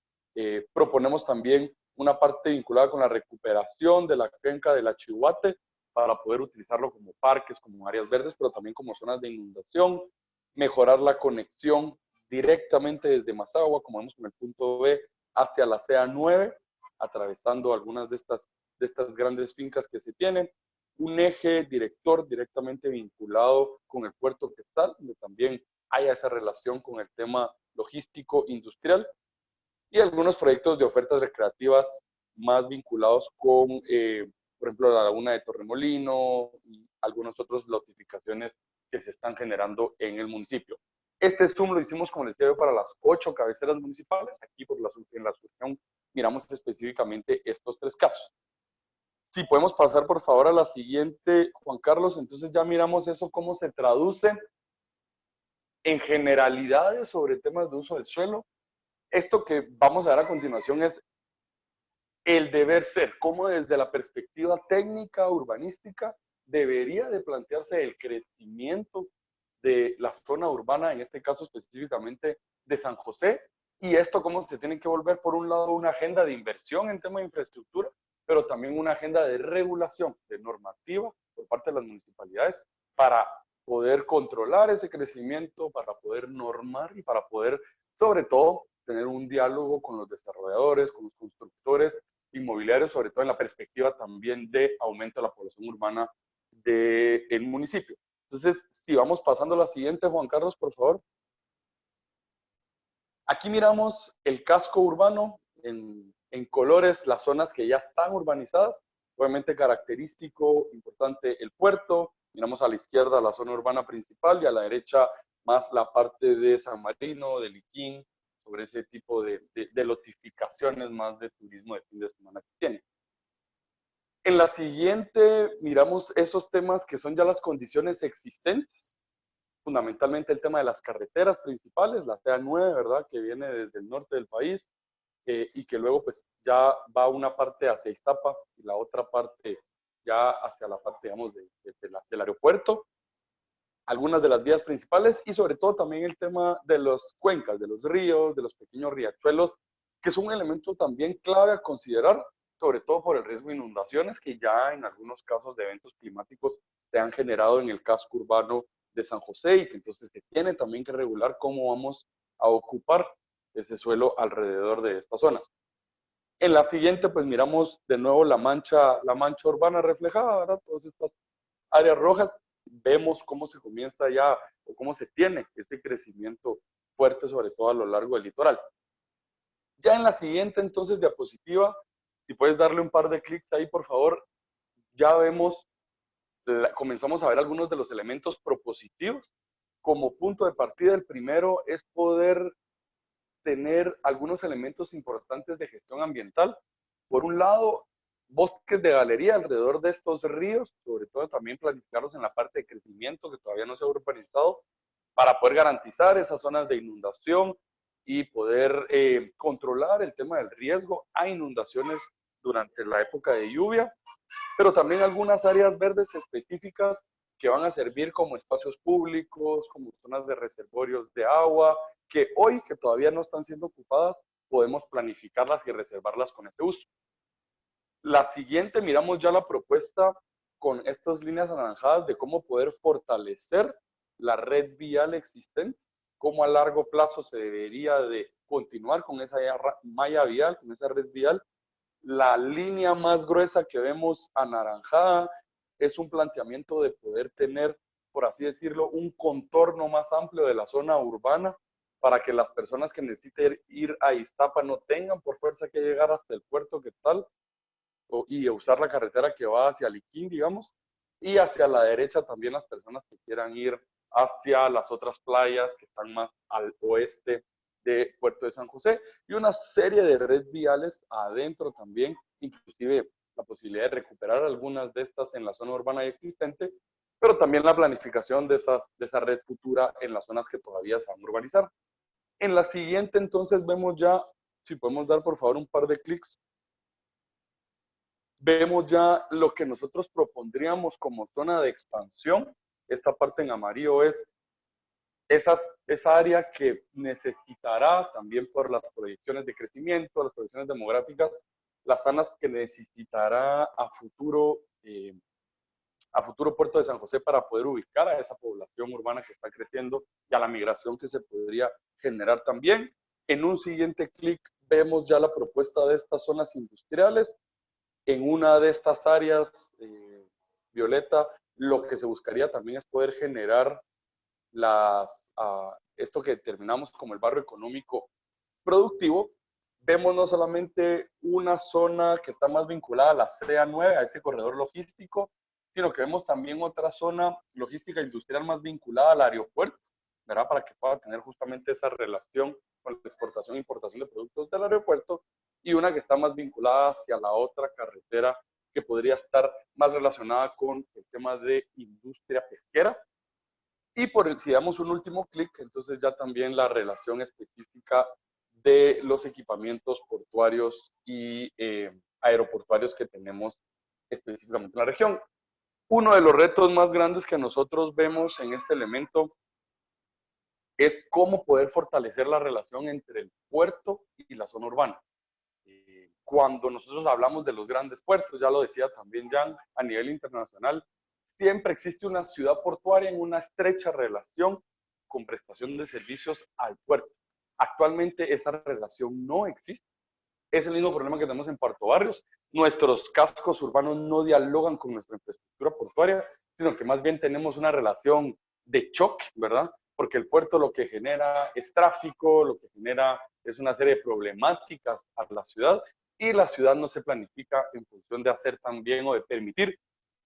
proponemos también una parte vinculada con la recuperación de la cuenca de la Chihuate para poder utilizarlo como parques, como áreas verdes, pero también como zonas de inundación, mejorar la conexión directamente desde Mazahua, como vemos con el punto B, hacia la CA9, atravesando algunas de estas grandes fincas que se tienen, un eje director directamente vinculado con el puerto Quetzal, donde también haya esa relación con el tema logístico industrial, y algunos proyectos de ofertas recreativas más vinculados con, por ejemplo, la laguna de Torremolino y algunas otras lotificaciones que se están generando en el municipio. Este Zoom lo hicimos, como les decía, para las 8 cabeceras municipales. Aquí en la Asunción miramos específicamente estos 3 casos. Si podemos pasar, por favor, a la siguiente, Juan Carlos. Entonces ya miramos eso, cómo se traduce en generalidades sobre temas de uso del suelo. Esto que vamos a ver a continuación es el deber ser, cómo desde la perspectiva técnica, urbanística, debería de plantearse el crecimiento de la zona urbana, en este caso específicamente de San José, y esto cómo se tiene que volver, por un lado, una agenda de inversión en tema de infraestructura, pero también una agenda de regulación, de normativa por parte de las municipalidades para poder controlar ese crecimiento, para poder normar y para poder, sobre todo, tener un diálogo con los desarrolladores, con los constructores inmobiliarios, sobre todo en la perspectiva también de aumento de la población urbana del municipio. Entonces, si vamos pasando a la siguiente, Juan Carlos, por favor. Aquí miramos el casco urbano en colores, las zonas que ya están urbanizadas. Obviamente característico, importante, el puerto. Miramos a la izquierda la zona urbana principal y a la derecha más la parte de San Marino, de Liquín, sobre ese tipo de lotificaciones más de turismo de fin de semana que tiene. En la siguiente miramos esos temas que son ya las condiciones existentes, fundamentalmente el tema de las carreteras principales, la CA9, ¿verdad?, que viene desde el norte del país y que luego pues ya va una parte hacia Iztapa y la otra parte ya hacia la parte, digamos, del aeropuerto, algunas de las vías principales y sobre todo también el tema de las cuencas, de los ríos, de los pequeños riachuelos, que es un elemento también clave a considerar, sobre todo por el riesgo de inundaciones que ya en algunos casos de eventos climáticos se han generado en el casco urbano de San José y que entonces se tiene también que regular cómo vamos a ocupar ese suelo alrededor de estas zonas. En la siguiente, pues miramos de nuevo la mancha urbana reflejada, ¿verdad? Todas estas áreas rojas, vemos cómo se comienza ya, o cómo se tiene este crecimiento fuerte, sobre todo a lo largo del litoral. Ya en la siguiente, entonces, diapositiva, si puedes darle un par de clics ahí, por favor, ya vemos, comenzamos a ver algunos de los elementos propositivos. Como punto de partida, el primero es poder tener algunos elementos importantes de gestión ambiental. Por un lado, bosques de galería alrededor de estos ríos, sobre todo también planificarlos en la parte de crecimiento que todavía no se ha urbanizado, para poder garantizar esas zonas de inundación y poder controlar el tema del riesgo a inundaciones durante la época de lluvia, pero también algunas áreas verdes específicas que van a servir como espacios públicos, como zonas de reservorios de agua, que hoy, que todavía no están siendo ocupadas, podemos planificarlas y reservarlas con este uso. La siguiente, miramos ya la propuesta con estas líneas anaranjadas de cómo poder fortalecer la red vial existente, cómo a largo plazo se debería de continuar con esa malla vial, con esa red vial. La línea más gruesa que vemos anaranjada es un planteamiento de poder tener, por así decirlo, un contorno más amplio de la zona urbana para que las personas que necesiten ir a Iztapa no tengan por fuerza que llegar hasta el puerto que tal, y usar la carretera que va hacia Liquín, digamos, y hacia la derecha también las personas que quieran ir hacia las otras playas que están más al oeste de Puerto de San José, y una serie de redes viales adentro también, inclusive la posibilidad de recuperar algunas de estas en la zona urbana ya existente, pero también la planificación de esa red futura en las zonas que todavía se van a urbanizar. En la siguiente, entonces, vemos ya, si podemos dar por favor un par de clics, vemos ya lo que nosotros propondríamos como zona de expansión. Esta parte en amarillo es esa área que necesitará también por las proyecciones de crecimiento, las proyecciones demográficas, las zonas que necesitará a futuro Puerto de San José para poder ubicar a esa población urbana que está creciendo y a la migración que se podría generar también. En un siguiente clic vemos ya la propuesta de estas zonas industriales. En una de estas áreas, Violeta, lo que se buscaría también es poder generar esto que determinamos como el barrio económico productivo. Vemos no solamente una zona que está más vinculada a la CA9, a ese corredor logístico, sino que vemos también otra zona logística industrial más vinculada al aeropuerto, ¿verdad? Para que pueda tener justamente esa relación con la exportación e importación de productos del aeropuerto, y una que está más vinculada hacia la otra carretera que podría estar más relacionada con el tema de industria pesquera. Y si damos un último clic, entonces ya también la relación específica de los equipamientos portuarios y aeroportuarios que tenemos específicamente en la región. Uno de los retos más grandes que nosotros vemos en este elemento es cómo poder fortalecer la relación entre el puerto y la zona urbana. Cuando nosotros hablamos de los grandes puertos, ya lo decía también Jan, a nivel internacional, siempre existe una ciudad portuaria en una estrecha relación con prestación de servicios al puerto. Actualmente esa relación no existe. Es el mismo problema que tenemos en Puerto Barrios. Nuestros cascos urbanos no dialogan con nuestra infraestructura portuaria, sino que más bien tenemos una relación de choque, ¿verdad? Porque el puerto lo que genera es tráfico, lo que genera es una serie de problemáticas a la ciudad, y la ciudad no se planifica en función de hacer también o de permitir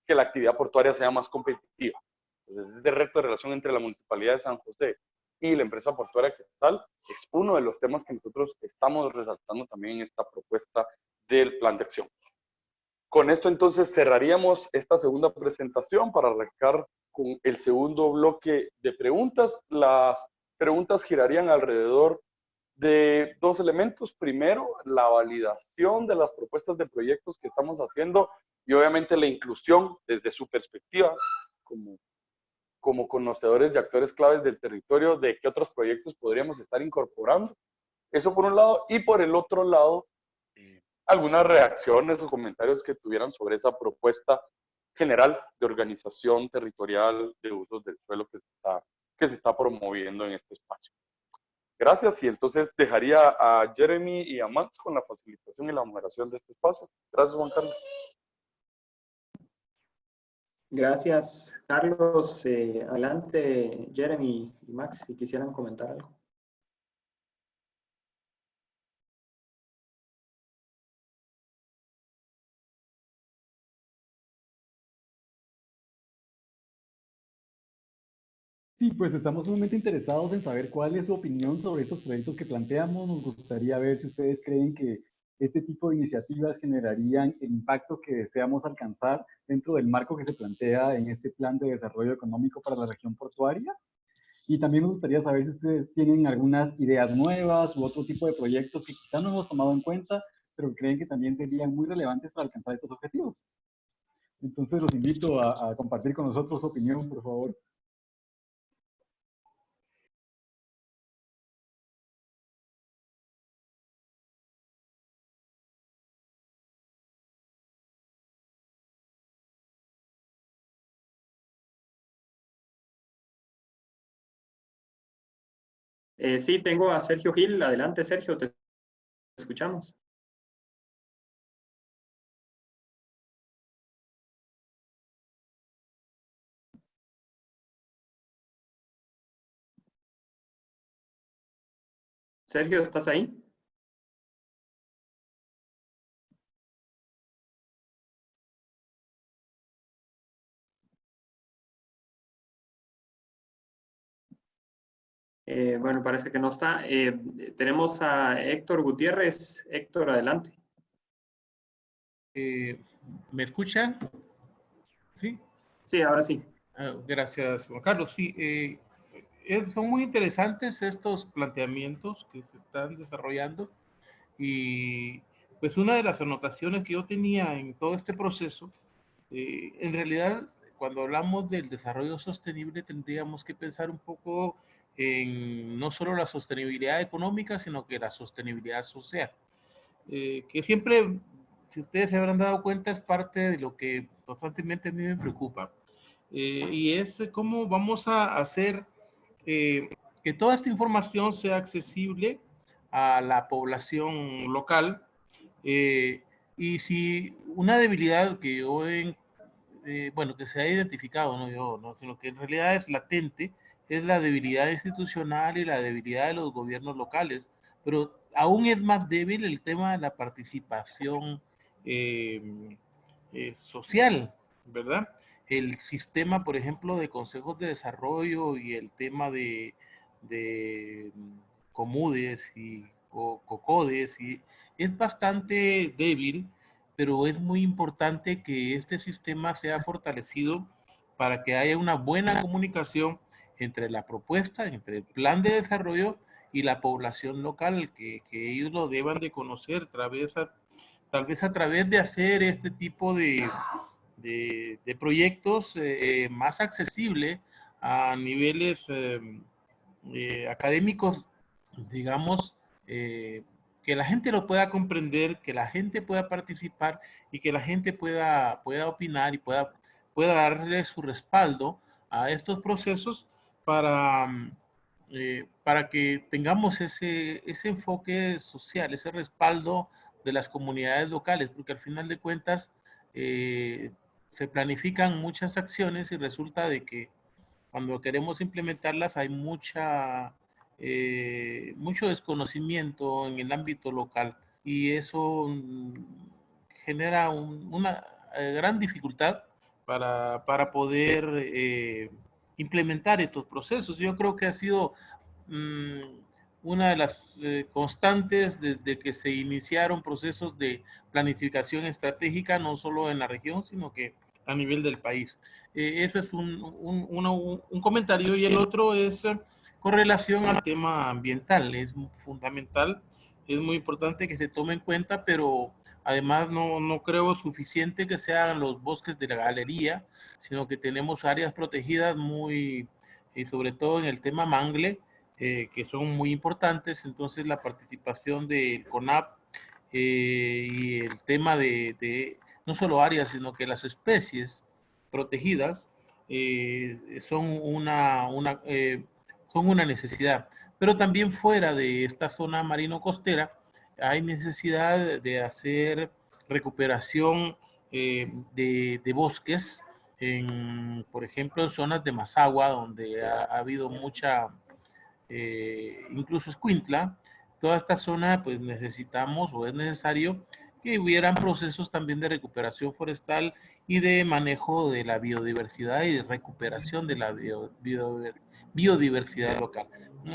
que la actividad portuaria sea más competitiva. Entonces, este reto de relación entre la Municipalidad de San José y la empresa portuaria que tal es uno de los temas que nosotros estamos resaltando también en esta propuesta del plan de acción. Con esto entonces cerraríamos esta segunda presentación para arrancar con el segundo bloque de preguntas. Las preguntas girarían alrededor de dos elementos. Primero, la validación de las propuestas de proyectos que estamos haciendo y obviamente la inclusión desde su perspectiva como conocedores y actores claves del territorio de qué otros proyectos podríamos estar incorporando. Eso por un lado. Y por el otro lado, algunas reacciones o comentarios que tuvieran sobre esa propuesta general de organización territorial de usos del suelo que se está promoviendo en este espacio. Gracias, y entonces dejaría a Jeremy y a Max con la facilitación y la moderación de este espacio. Gracias, Juan Carlos. Gracias, Carlos. Adelante, Jeremy y Max, si quisieran comentar algo. Sí, pues estamos sumamente interesados en saber cuál es su opinión sobre estos proyectos que planteamos. Nos gustaría ver si ustedes creen que este tipo de iniciativas generarían el impacto que deseamos alcanzar dentro del marco que se plantea en este plan de desarrollo económico para la región portuaria. Y también nos gustaría saber si ustedes tienen algunas ideas nuevas u otro tipo de proyectos que quizá no hemos tomado en cuenta, pero que creen que también serían muy relevantes para alcanzar estos objetivos. Entonces los invito a compartir con nosotros su opinión, por favor. Sí, tengo a Sergio Gil. Adelante, Sergio, te escuchamos. Sergio, ¿estás ahí? Bueno, parece que no está. Tenemos a Héctor Gutiérrez. Héctor, adelante. ¿Me escuchan? ¿Sí? Sí, ahora sí. Gracias, Juan Carlos. Sí, son muy interesantes estos planteamientos que se están desarrollando y pues una de las anotaciones que yo tenía en todo este proceso, en realidad cuando hablamos del desarrollo sostenible tendríamos que pensar un poco en no solo la sostenibilidad económica, sino que la sostenibilidad social, que siempre, si ustedes se habrán dado cuenta, es parte de lo que constantemente a mí me preocupa. Y es cómo vamos a hacer que toda esta información sea accesible a la población local. Y si una debilidad que yo, bueno, que se ha identificado, no yo, no, sino que en realidad es latente, es la debilidad institucional y la debilidad de los gobiernos locales, pero aún es más débil el tema de la participación social, ¿verdad? El sistema, por ejemplo, de consejos de desarrollo y el tema de comudes y cocodes y es bastante débil, pero es muy importante que este sistema sea fortalecido para que haya una buena comunicación entre la propuesta, entre el plan de desarrollo y la población local, que ellos lo deban de conocer tal vez a través de hacer este tipo de proyectos más accesible a niveles académicos, digamos, que la gente lo pueda comprender, que la gente pueda participar y que la gente pueda opinar y pueda darle su respaldo a estos procesos para que tengamos ese enfoque social, ese respaldo de las comunidades locales, porque al final de cuentas se planifican muchas acciones y resulta de que cuando queremos implementarlas hay mucho desconocimiento en el ámbito local y eso genera una gran dificultad para poder implementar estos procesos. Yo creo que ha sido una de las constantes desde que se iniciaron procesos de planificación estratégica, no solo en la región, sino que a nivel del país. Eso es un comentario y el otro es con relación al tema ambiental. Es fundamental, es muy importante que se tome en cuenta, pero además no creo suficiente que sean los bosques de la galería, sino que tenemos áreas protegidas y sobre todo en el tema mangle, que son muy importantes. Entonces la participación del CONAP y el tema de no solo áreas, sino que las especies protegidas son una necesidad. Pero también fuera de esta zona marino-costera hay necesidad de hacer recuperación de bosques, por ejemplo, en zonas de Mazagua, donde ha habido mucha, incluso Escuintla, toda esta zona, pues necesitamos o es necesario que hubieran procesos también de recuperación forestal y de manejo de la biodiversidad y de recuperación de la biodiversidad local.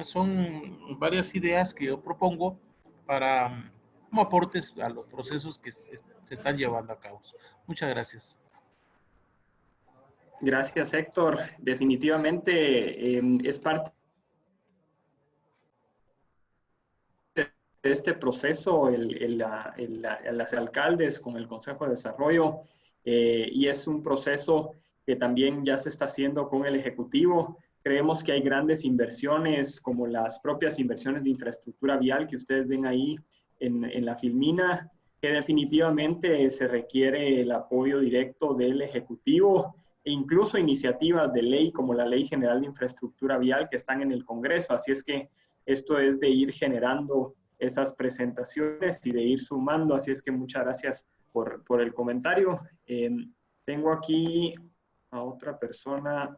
Son varias ideas que yo propongo para como aportes a los procesos que se están llevando a cabo. Muchas gracias. Gracias, Héctor. Definitivamente es parte de este proceso, los alcaldes con el Consejo de Desarrollo, y es un proceso que también ya se está haciendo con el Ejecutivo. Creemos que hay grandes inversiones, como las propias inversiones de infraestructura vial que ustedes ven ahí en la filmina, que definitivamente se requiere el apoyo directo del Ejecutivo e incluso iniciativas de ley como la Ley General de Infraestructura Vial que están en el Congreso. Así es que esto es de ir generando esas presentaciones y de ir sumando. Así es que muchas gracias por el comentario. Tengo aquí a otra persona.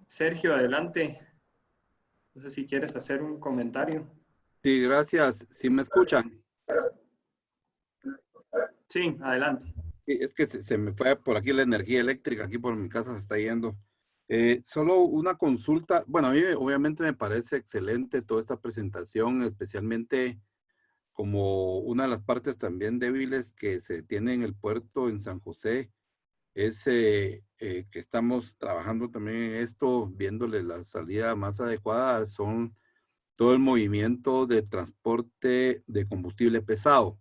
Sergio, adelante. No sé si quieres hacer un comentario. Sí, gracias. ¿Sí me escuchan? Sí, adelante. Es que se me fue por aquí la energía eléctrica, aquí por mi casa se está yendo. Solo una consulta. Bueno, a mí obviamente me parece excelente toda esta presentación, especialmente como una de las partes también débiles que se tiene en el puerto en San José, es que estamos trabajando también en esto, viéndole la salida más adecuada, son todo el movimiento de transporte de combustible pesado,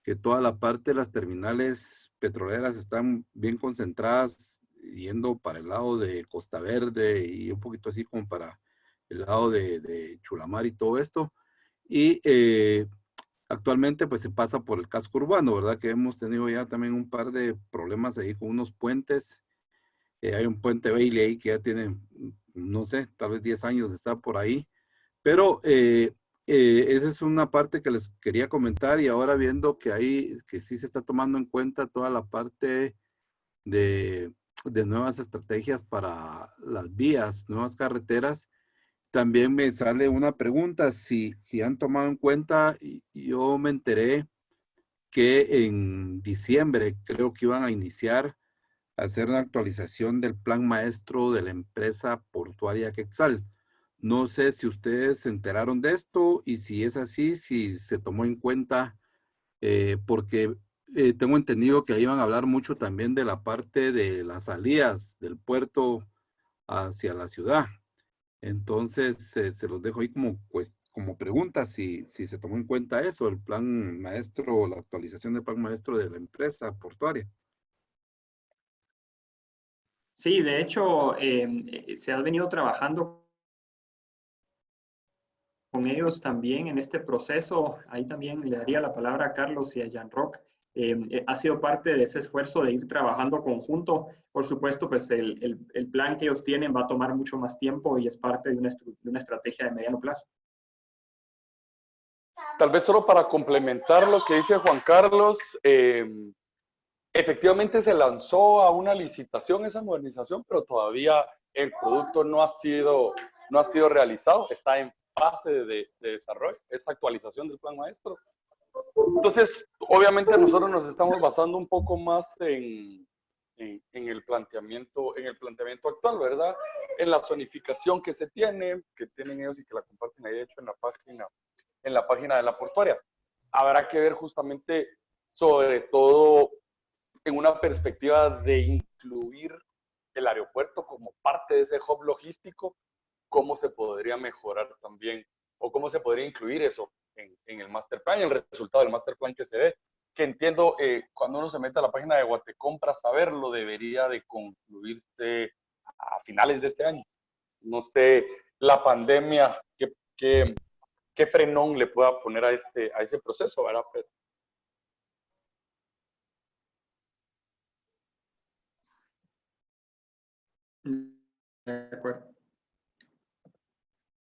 que toda la parte de las terminales petroleras están bien concentradas, yendo para el lado de Costa Verde y un poquito así como para el lado de Chulamar y todo esto. Y actualmente pues se pasa por el casco urbano, ¿verdad? Que hemos tenido ya también un par de problemas ahí con unos puentes. Hay un puente Bailey ahí que ya tiene, no sé, tal vez 10 años de estar por ahí. Pero esa es una parte que les quería comentar, y ahora viendo que sí se está tomando en cuenta toda la parte de nuevas estrategias para las vías, nuevas carreteras, también me sale una pregunta, si han tomado en cuenta, y yo me enteré que en diciembre creo que iban a iniciar a hacer una actualización del plan maestro de la empresa portuaria Quetzal. No sé si ustedes se enteraron de esto y si es así, si se tomó en cuenta, porque tengo entendido que ahí van a hablar mucho también de la parte de las salidas del puerto hacia la ciudad. Entonces, se los dejo ahí como pregunta, si se tomó en cuenta eso, el plan maestro, la actualización del plan maestro de la empresa portuaria. Sí, de hecho, se ha venido trabajando con ellos también en este proceso. Ahí también le daría la palabra a Carlos y a Jean-Roch. Ha sido parte de ese esfuerzo de ir trabajando conjunto. Por supuesto, pues el plan que ellos tienen va a tomar mucho más tiempo y es parte de una estrategia de mediano plazo. Tal vez solo para complementar lo que dice Juan Carlos, efectivamente se lanzó a una licitación esa modernización, pero todavía el producto no ha sido realizado, está en fase de desarrollo, esa actualización del plan maestro. Entonces, obviamente nosotros nos estamos basando un poco más en el planteamiento actual, ¿verdad? En la zonificación que tienen ellos y que la comparten ahí, de hecho, en la página de la portuaria. Habrá que ver justamente, sobre todo, en una perspectiva de incluir el aeropuerto como parte de ese hub logístico, cómo se podría mejorar también, o cómo se podría incluir eso en el master plan, el resultado del master plan que se dé, que entiendo, cuando uno se mete a la página de Guatecompras a verlo, debería de concluirse a finales de este año. No sé, la pandemia, qué frenón le pueda poner a ese proceso, ¿verdad, Pedro? De acuerdo.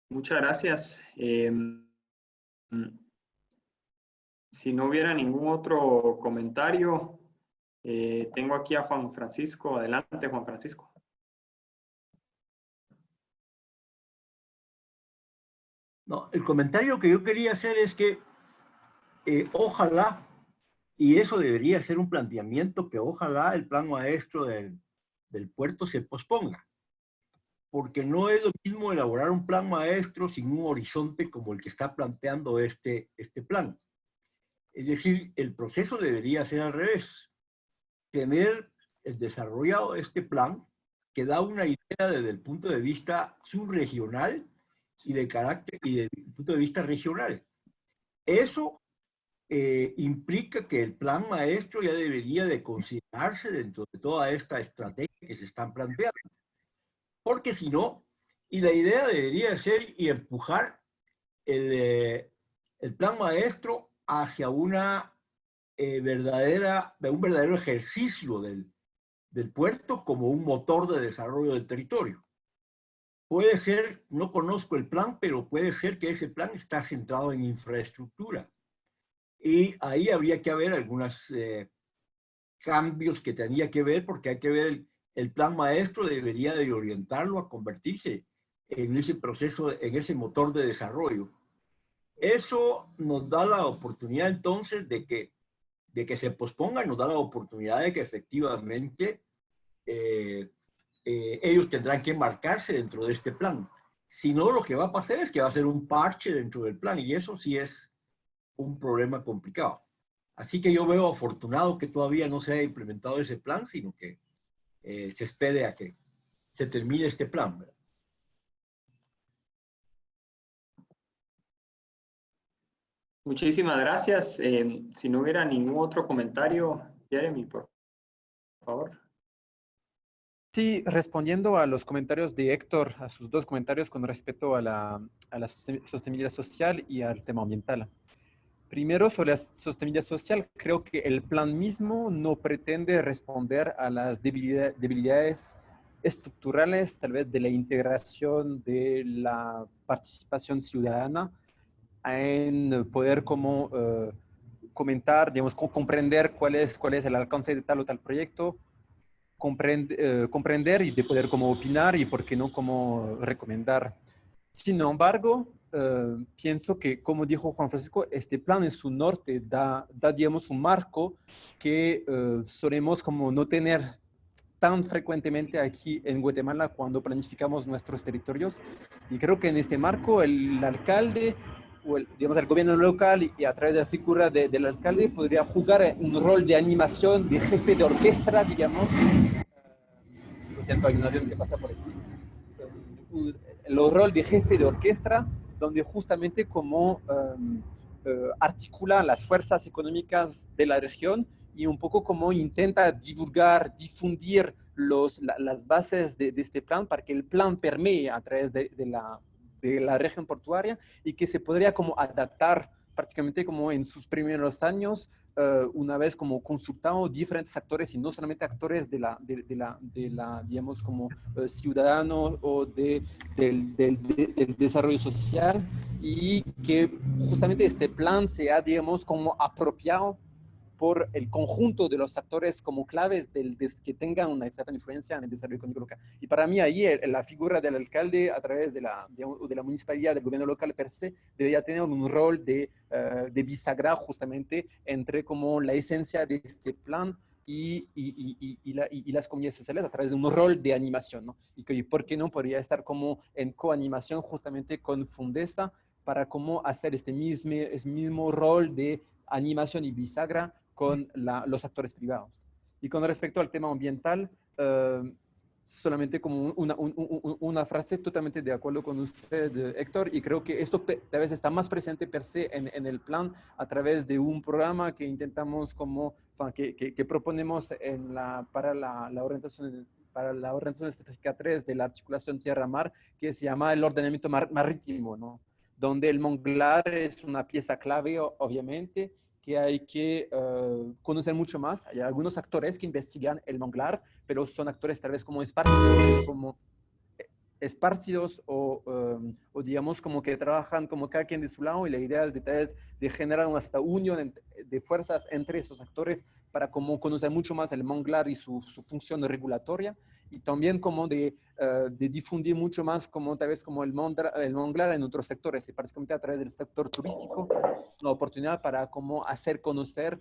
Muchas gracias. Si no hubiera ningún otro comentario, tengo aquí a Juan Francisco. Adelante, Juan Francisco. No, el comentario que yo quería hacer es que ojalá, y eso debería ser un planteamiento, que ojalá el plan maestro del puerto se posponga. porque no es lo mismo elaborar un plan maestro sin un horizonte como el que está planteando este plan. Es decir, el proceso debería ser al revés. Tener desarrollado este plan que da una idea desde el punto de vista subregional y de carácter y desde el punto de vista regional. Eso implica que el plan maestro ya debería de considerarse dentro de toda esta estrategia que se están planteando. Porque si no, y la idea debería ser y empujar el plan maestro hacia una un verdadero ejercicio del puerto como un motor de desarrollo del territorio. Puede ser, no conozco el plan, pero puede ser que ese plan está centrado en infraestructura. Y ahí habría que haber algunos cambios que tenía que ver, porque hay que ver el plan maestro debería de orientarlo a convertirse en ese proceso, en ese motor de desarrollo. Eso nos da la oportunidad entonces de que se posponga, nos da la oportunidad de que efectivamente ellos tendrán que marcarse dentro de este plan. Si no, lo que va a pasar es que va a ser un parche dentro del plan y eso sí es un problema complicado. Así que yo veo afortunado que todavía no se haya implementado ese plan, sino que se espere a que se termine este plan, ¿verdad? Muchísimas gracias. Si no hubiera ningún otro comentario, Jeremy, por favor. Sí, respondiendo a los comentarios de Héctor, a sus dos comentarios con respecto a la sostenibilidad social y al tema ambiental. Primero, sobre la sostenibilidad social, creo que el plan mismo no pretende responder a las debilidades estructurales, tal vez de la integración de la participación ciudadana, en poder como comentar, digamos, comprender cuál es el alcance de tal o tal proyecto, comprender y de poder como opinar y, por qué no, como recomendar. Sin embargo, pienso que, como dijo Juan Francisco, este plan en su norte da digamos, un marco que solemos como no tener tan frecuentemente aquí en Guatemala cuando planificamos nuestros territorios. Y creo que en este marco el alcalde o digamos, el gobierno local y a través de la figura del alcalde podría jugar un rol de animación, de jefe de orquesta, digamos. Lo siento, hay un avión que pasa por aquí. El rol de jefe de orquesta, donde justamente como articula las fuerzas económicas de la región y un poco como intenta divulgar, difundir las bases de este plan para que el plan permee a través de la región portuaria y que se podría como adaptar prácticamente como en sus primeros años, una vez como consultado diferentes actores y no solamente actores de la digamos, como ciudadanos o del desarrollo social, y que justamente este plan sea, digamos, como apropiado por el conjunto de los actores como claves que tengan una cierta influencia en el desarrollo económico local. Y para mí ahí la figura del alcalde a través de la municipalidad, del gobierno local per se, debería tener un rol de bisagra justamente entre como la esencia de este plan y las comunidades sociales a través de un rol de animación, ¿no? Y que, ¿por qué no podría estar como en coanimación justamente con Fundesa para cómo hacer este mismo rol de animación y bisagra con los actores privados? Y con respecto al tema ambiental, solamente como una frase, totalmente de acuerdo con usted, Héctor, y creo que esto tal vez está más presente per se en el plan a través de un programa que intentamos como, que proponemos para la orientación estratégica 3 de la articulación tierra-mar, que se llama el ordenamiento marítimo, ¿no? Donde el manglar es una pieza clave, obviamente, que hay que conocer mucho más. Hay algunos actores que investigan el manglar, pero son actores tal vez como esparcidos o digamos como que trabajan como cada quien de su lado, y la idea es de generar una unión de fuerzas entre esos actores para como conocer mucho más el manglar y su función regulatoria, y también como de difundir mucho más como tal vez como el manglar en otros sectores, y particularmente a través del sector turístico, una oportunidad para como hacer conocer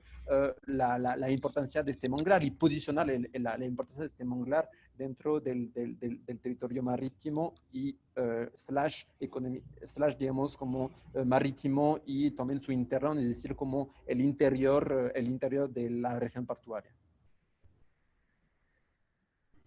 la importancia de este manglar y posicionar la importancia de este manglar dentro del territorio marítimo y slash, digamos, como marítimo y también su interno, es decir, como el interior de la región portuaria.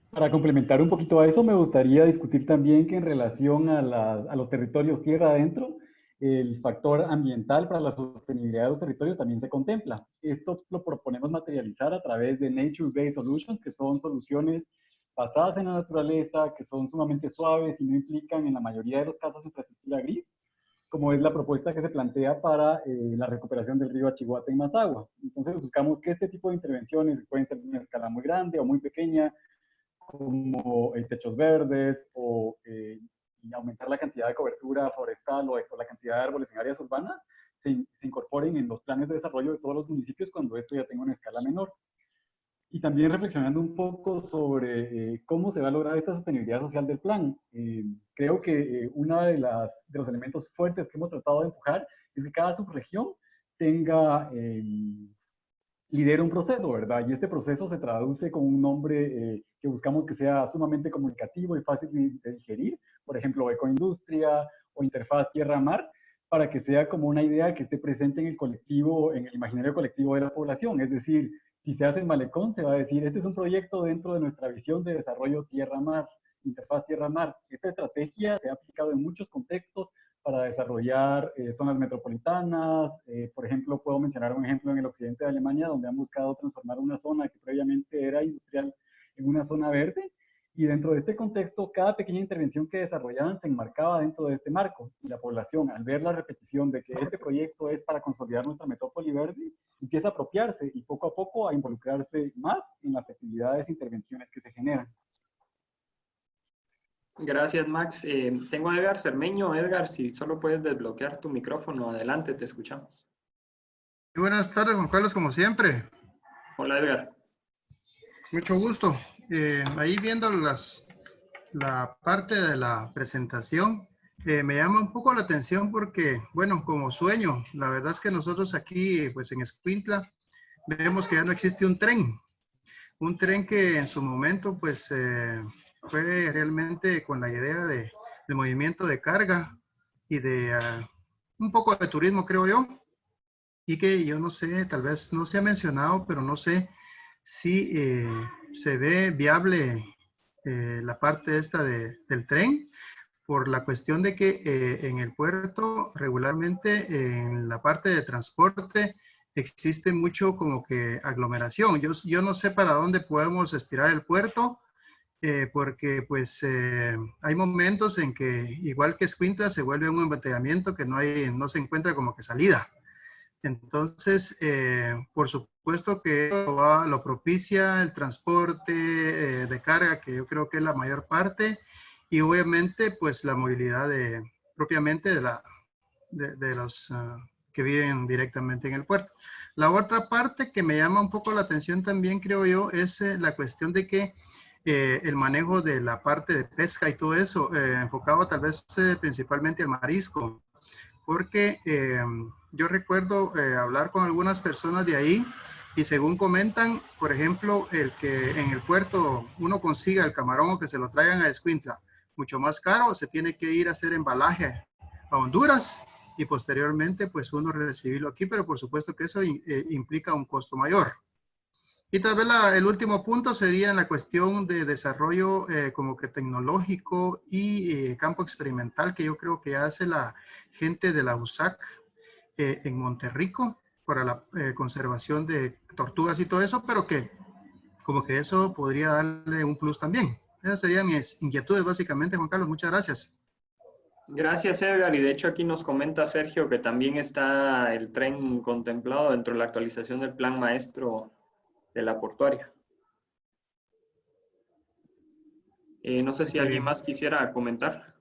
Para complementar un poquito a eso, me gustaría discutir también que en relación a los territorios tierra adentro, el factor ambiental para la sostenibilidad de los territorios también se contempla. Esto lo proponemos materializar a través de Nature-Based Solutions, que son soluciones basadas en la naturaleza, que son sumamente suaves y no implican en la mayoría de los casos infraestructura gris, como es la propuesta que se plantea para la recuperación del río Achihuate en Mazagua. Entonces buscamos que este tipo de intervenciones pueden ser de una escala muy grande o muy pequeña, como techos verdes o y aumentar la cantidad de cobertura forestal o la cantidad de árboles en áreas urbanas, se incorporen en los planes de desarrollo de todos los municipios cuando esto ya tenga una escala menor. Y también reflexionando un poco sobre cómo se va a lograr esta sostenibilidad social del plan. Creo que uno de los elementos fuertes que hemos tratado de empujar es que cada subregión tenga lidera un proceso, ¿verdad? Y este proceso se traduce con un nombre que buscamos que sea sumamente comunicativo y fácil de digerir, por ejemplo, ecoindustria o interfaz tierra-mar, para que sea como una idea que esté presente en el colectivo, en el imaginario colectivo de la población. Es decir, si se hace en Malecón, se va a decir, este es un proyecto dentro de nuestra visión de desarrollo tierra-mar, interfaz tierra-mar. Esta estrategia se ha aplicado en muchos contextos para desarrollar zonas metropolitanas. Por ejemplo, puedo mencionar un ejemplo en el occidente de Alemania, donde han buscado transformar una zona que previamente era industrial en una zona verde. Y dentro de este contexto, cada pequeña intervención que desarrollaban se enmarcaba dentro de este marco. Y la población, al ver la repetición de que este proyecto es para consolidar nuestra metrópoli verde, empieza a apropiarse y poco a poco a involucrarse más en las actividades e intervenciones que se generan. Gracias, Max. Tengo a Edgar Cermeño. Edgar, si solo puedes desbloquear tu micrófono, adelante, te escuchamos. Buenas tardes, Juan Carlos, como siempre. Hola, Edgar. Mucho gusto. Ahí viendo la parte de la presentación, me llama un poco la atención porque, bueno, como sueño, la verdad es que nosotros aquí, pues en Escuintla, vemos que ya no existe un tren que en su momento, pues, fue realmente con la idea del movimiento de carga y de un poco de turismo, creo yo, y que yo no sé, tal vez no se ha mencionado, pero no sé si se ve viable la parte esta del tren, por la cuestión de que en el puerto regularmente en la parte de transporte existe mucho como que aglomeración. Yo no sé para dónde podemos estirar el puerto, porque pues hay momentos en que igual que Escuintla se vuelve un embotellamiento que no se encuentra como que salida. Entonces, por supuesto que lo propicia el transporte de carga, que yo creo que es la mayor parte, y obviamente pues la movilidad propiamente de los que viven directamente en el puerto. La otra parte que me llama un poco la atención también, creo yo, es la cuestión de que el manejo de la parte de pesca y todo eso, enfocado tal vez principalmente al marisco, porque yo recuerdo hablar con algunas personas de ahí y según comentan, por ejemplo, el que en el puerto uno consiga el camarón o que se lo traigan a Escuintla mucho más caro, se tiene que ir a hacer embalaje a Honduras y posteriormente pues uno recibirlo aquí, pero por supuesto que eso implica un costo mayor. Y tal vez el último punto sería en la cuestión de desarrollo como que tecnológico y campo experimental que yo creo que hace la gente de la USAC en Monterrico para la conservación de tortugas y todo eso, pero que como que eso podría darle un plus también. Esas serían mis inquietudes básicamente, Juan Carlos. Muchas gracias. Gracias, Edgar. Y de hecho aquí nos comenta Sergio que también está el tren contemplado dentro de la actualización del plan maestro de la portuaria. No sé si alguien más quisiera comentar.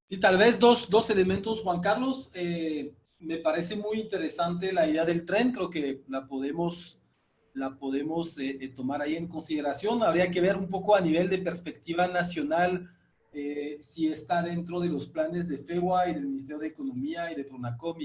Sí, tal vez dos elementos, Juan Carlos. me parece muy interesante la idea del tren, creo que la podemos tomar ahí en consideración. Habría que ver un poco a nivel de perspectiva nacional si está dentro de los planes de FEWA y del Ministerio de Economía y de PRONACOM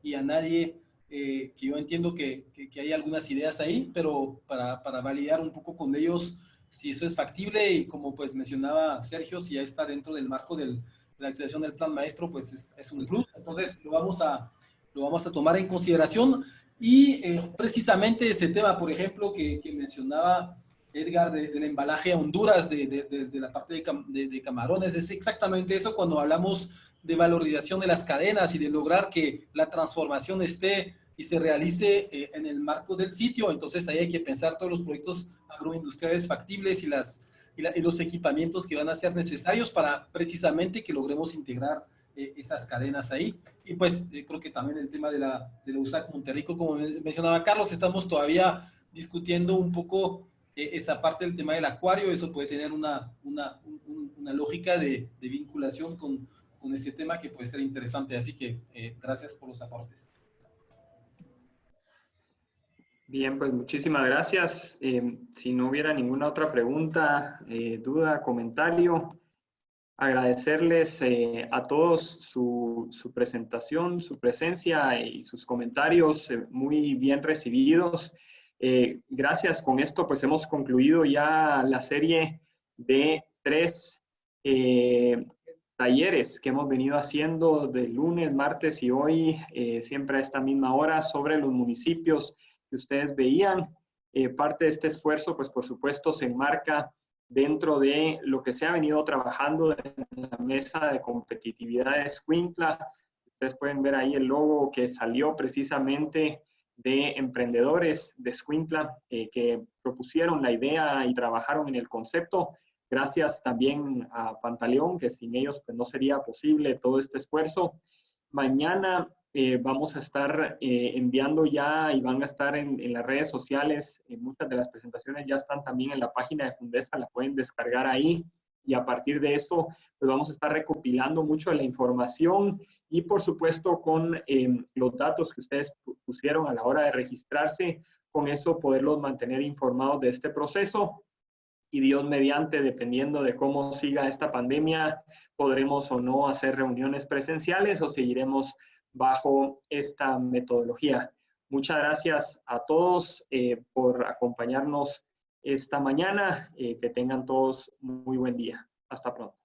y a nadie, que yo entiendo que hay algunas ideas ahí, pero para validar un poco con ellos si eso es factible y como pues mencionaba Sergio, si ya está dentro del marco de la actualización del plan maestro, pues es un plus. Entonces lo vamos a tomar en consideración. Y precisamente ese tema, por ejemplo, que mencionaba Edgar, del embalaje a Honduras, de la parte de camarones, es exactamente eso cuando hablamos de valorización de las cadenas y de lograr que la transformación esté y se realice en el marco del sitio. Entonces ahí hay que pensar todos los proyectos agroindustriales factibles y los equipamientos que van a ser necesarios para precisamente que logremos integrar esas cadenas ahí. Y pues creo que también el tema de la USAC Monterrico, como mencionaba Carlos, estamos todavía discutiendo un poco esa parte del tema del acuario. Eso puede tener una lógica de vinculación con ese tema que puede ser interesante. Así que gracias por los aportes. Bien, pues muchísimas gracias. Si no hubiera ninguna otra pregunta, duda, comentario, agradecerles a todos su presentación, su presencia y sus comentarios muy bien recibidos. Gracias. Con esto pues hemos concluido ya la serie de 3 talleres que hemos venido haciendo de lunes, martes y hoy, siempre a esta misma hora, sobre los municipios que ustedes veían. Parte de este esfuerzo, pues por supuesto, se enmarca dentro de lo que se ha venido trabajando en la mesa de competitividad de Escuintla. Ustedes pueden ver ahí el logo que salió precisamente de emprendedores de Escuintla que propusieron la idea y trabajaron en el concepto. Gracias también a Pantaleón, que sin ellos pues no sería posible todo este esfuerzo. Mañana vamos a estar enviando ya y van a estar en las redes sociales. Muchas de las presentaciones ya están también en la página de Fundesa, la pueden descargar ahí. Y a partir de esto, pues vamos a estar recopilando mucho de la información y por supuesto con los datos que ustedes pusieron a la hora de registrarse, con eso poderlos mantener informados de este proceso. Y Dios mediante, dependiendo de cómo siga esta pandemia, podremos o no hacer reuniones presenciales o seguiremos bajo esta metodología. Muchas gracias a todos por acompañarnos esta mañana. Que tengan todos muy buen día. Hasta pronto.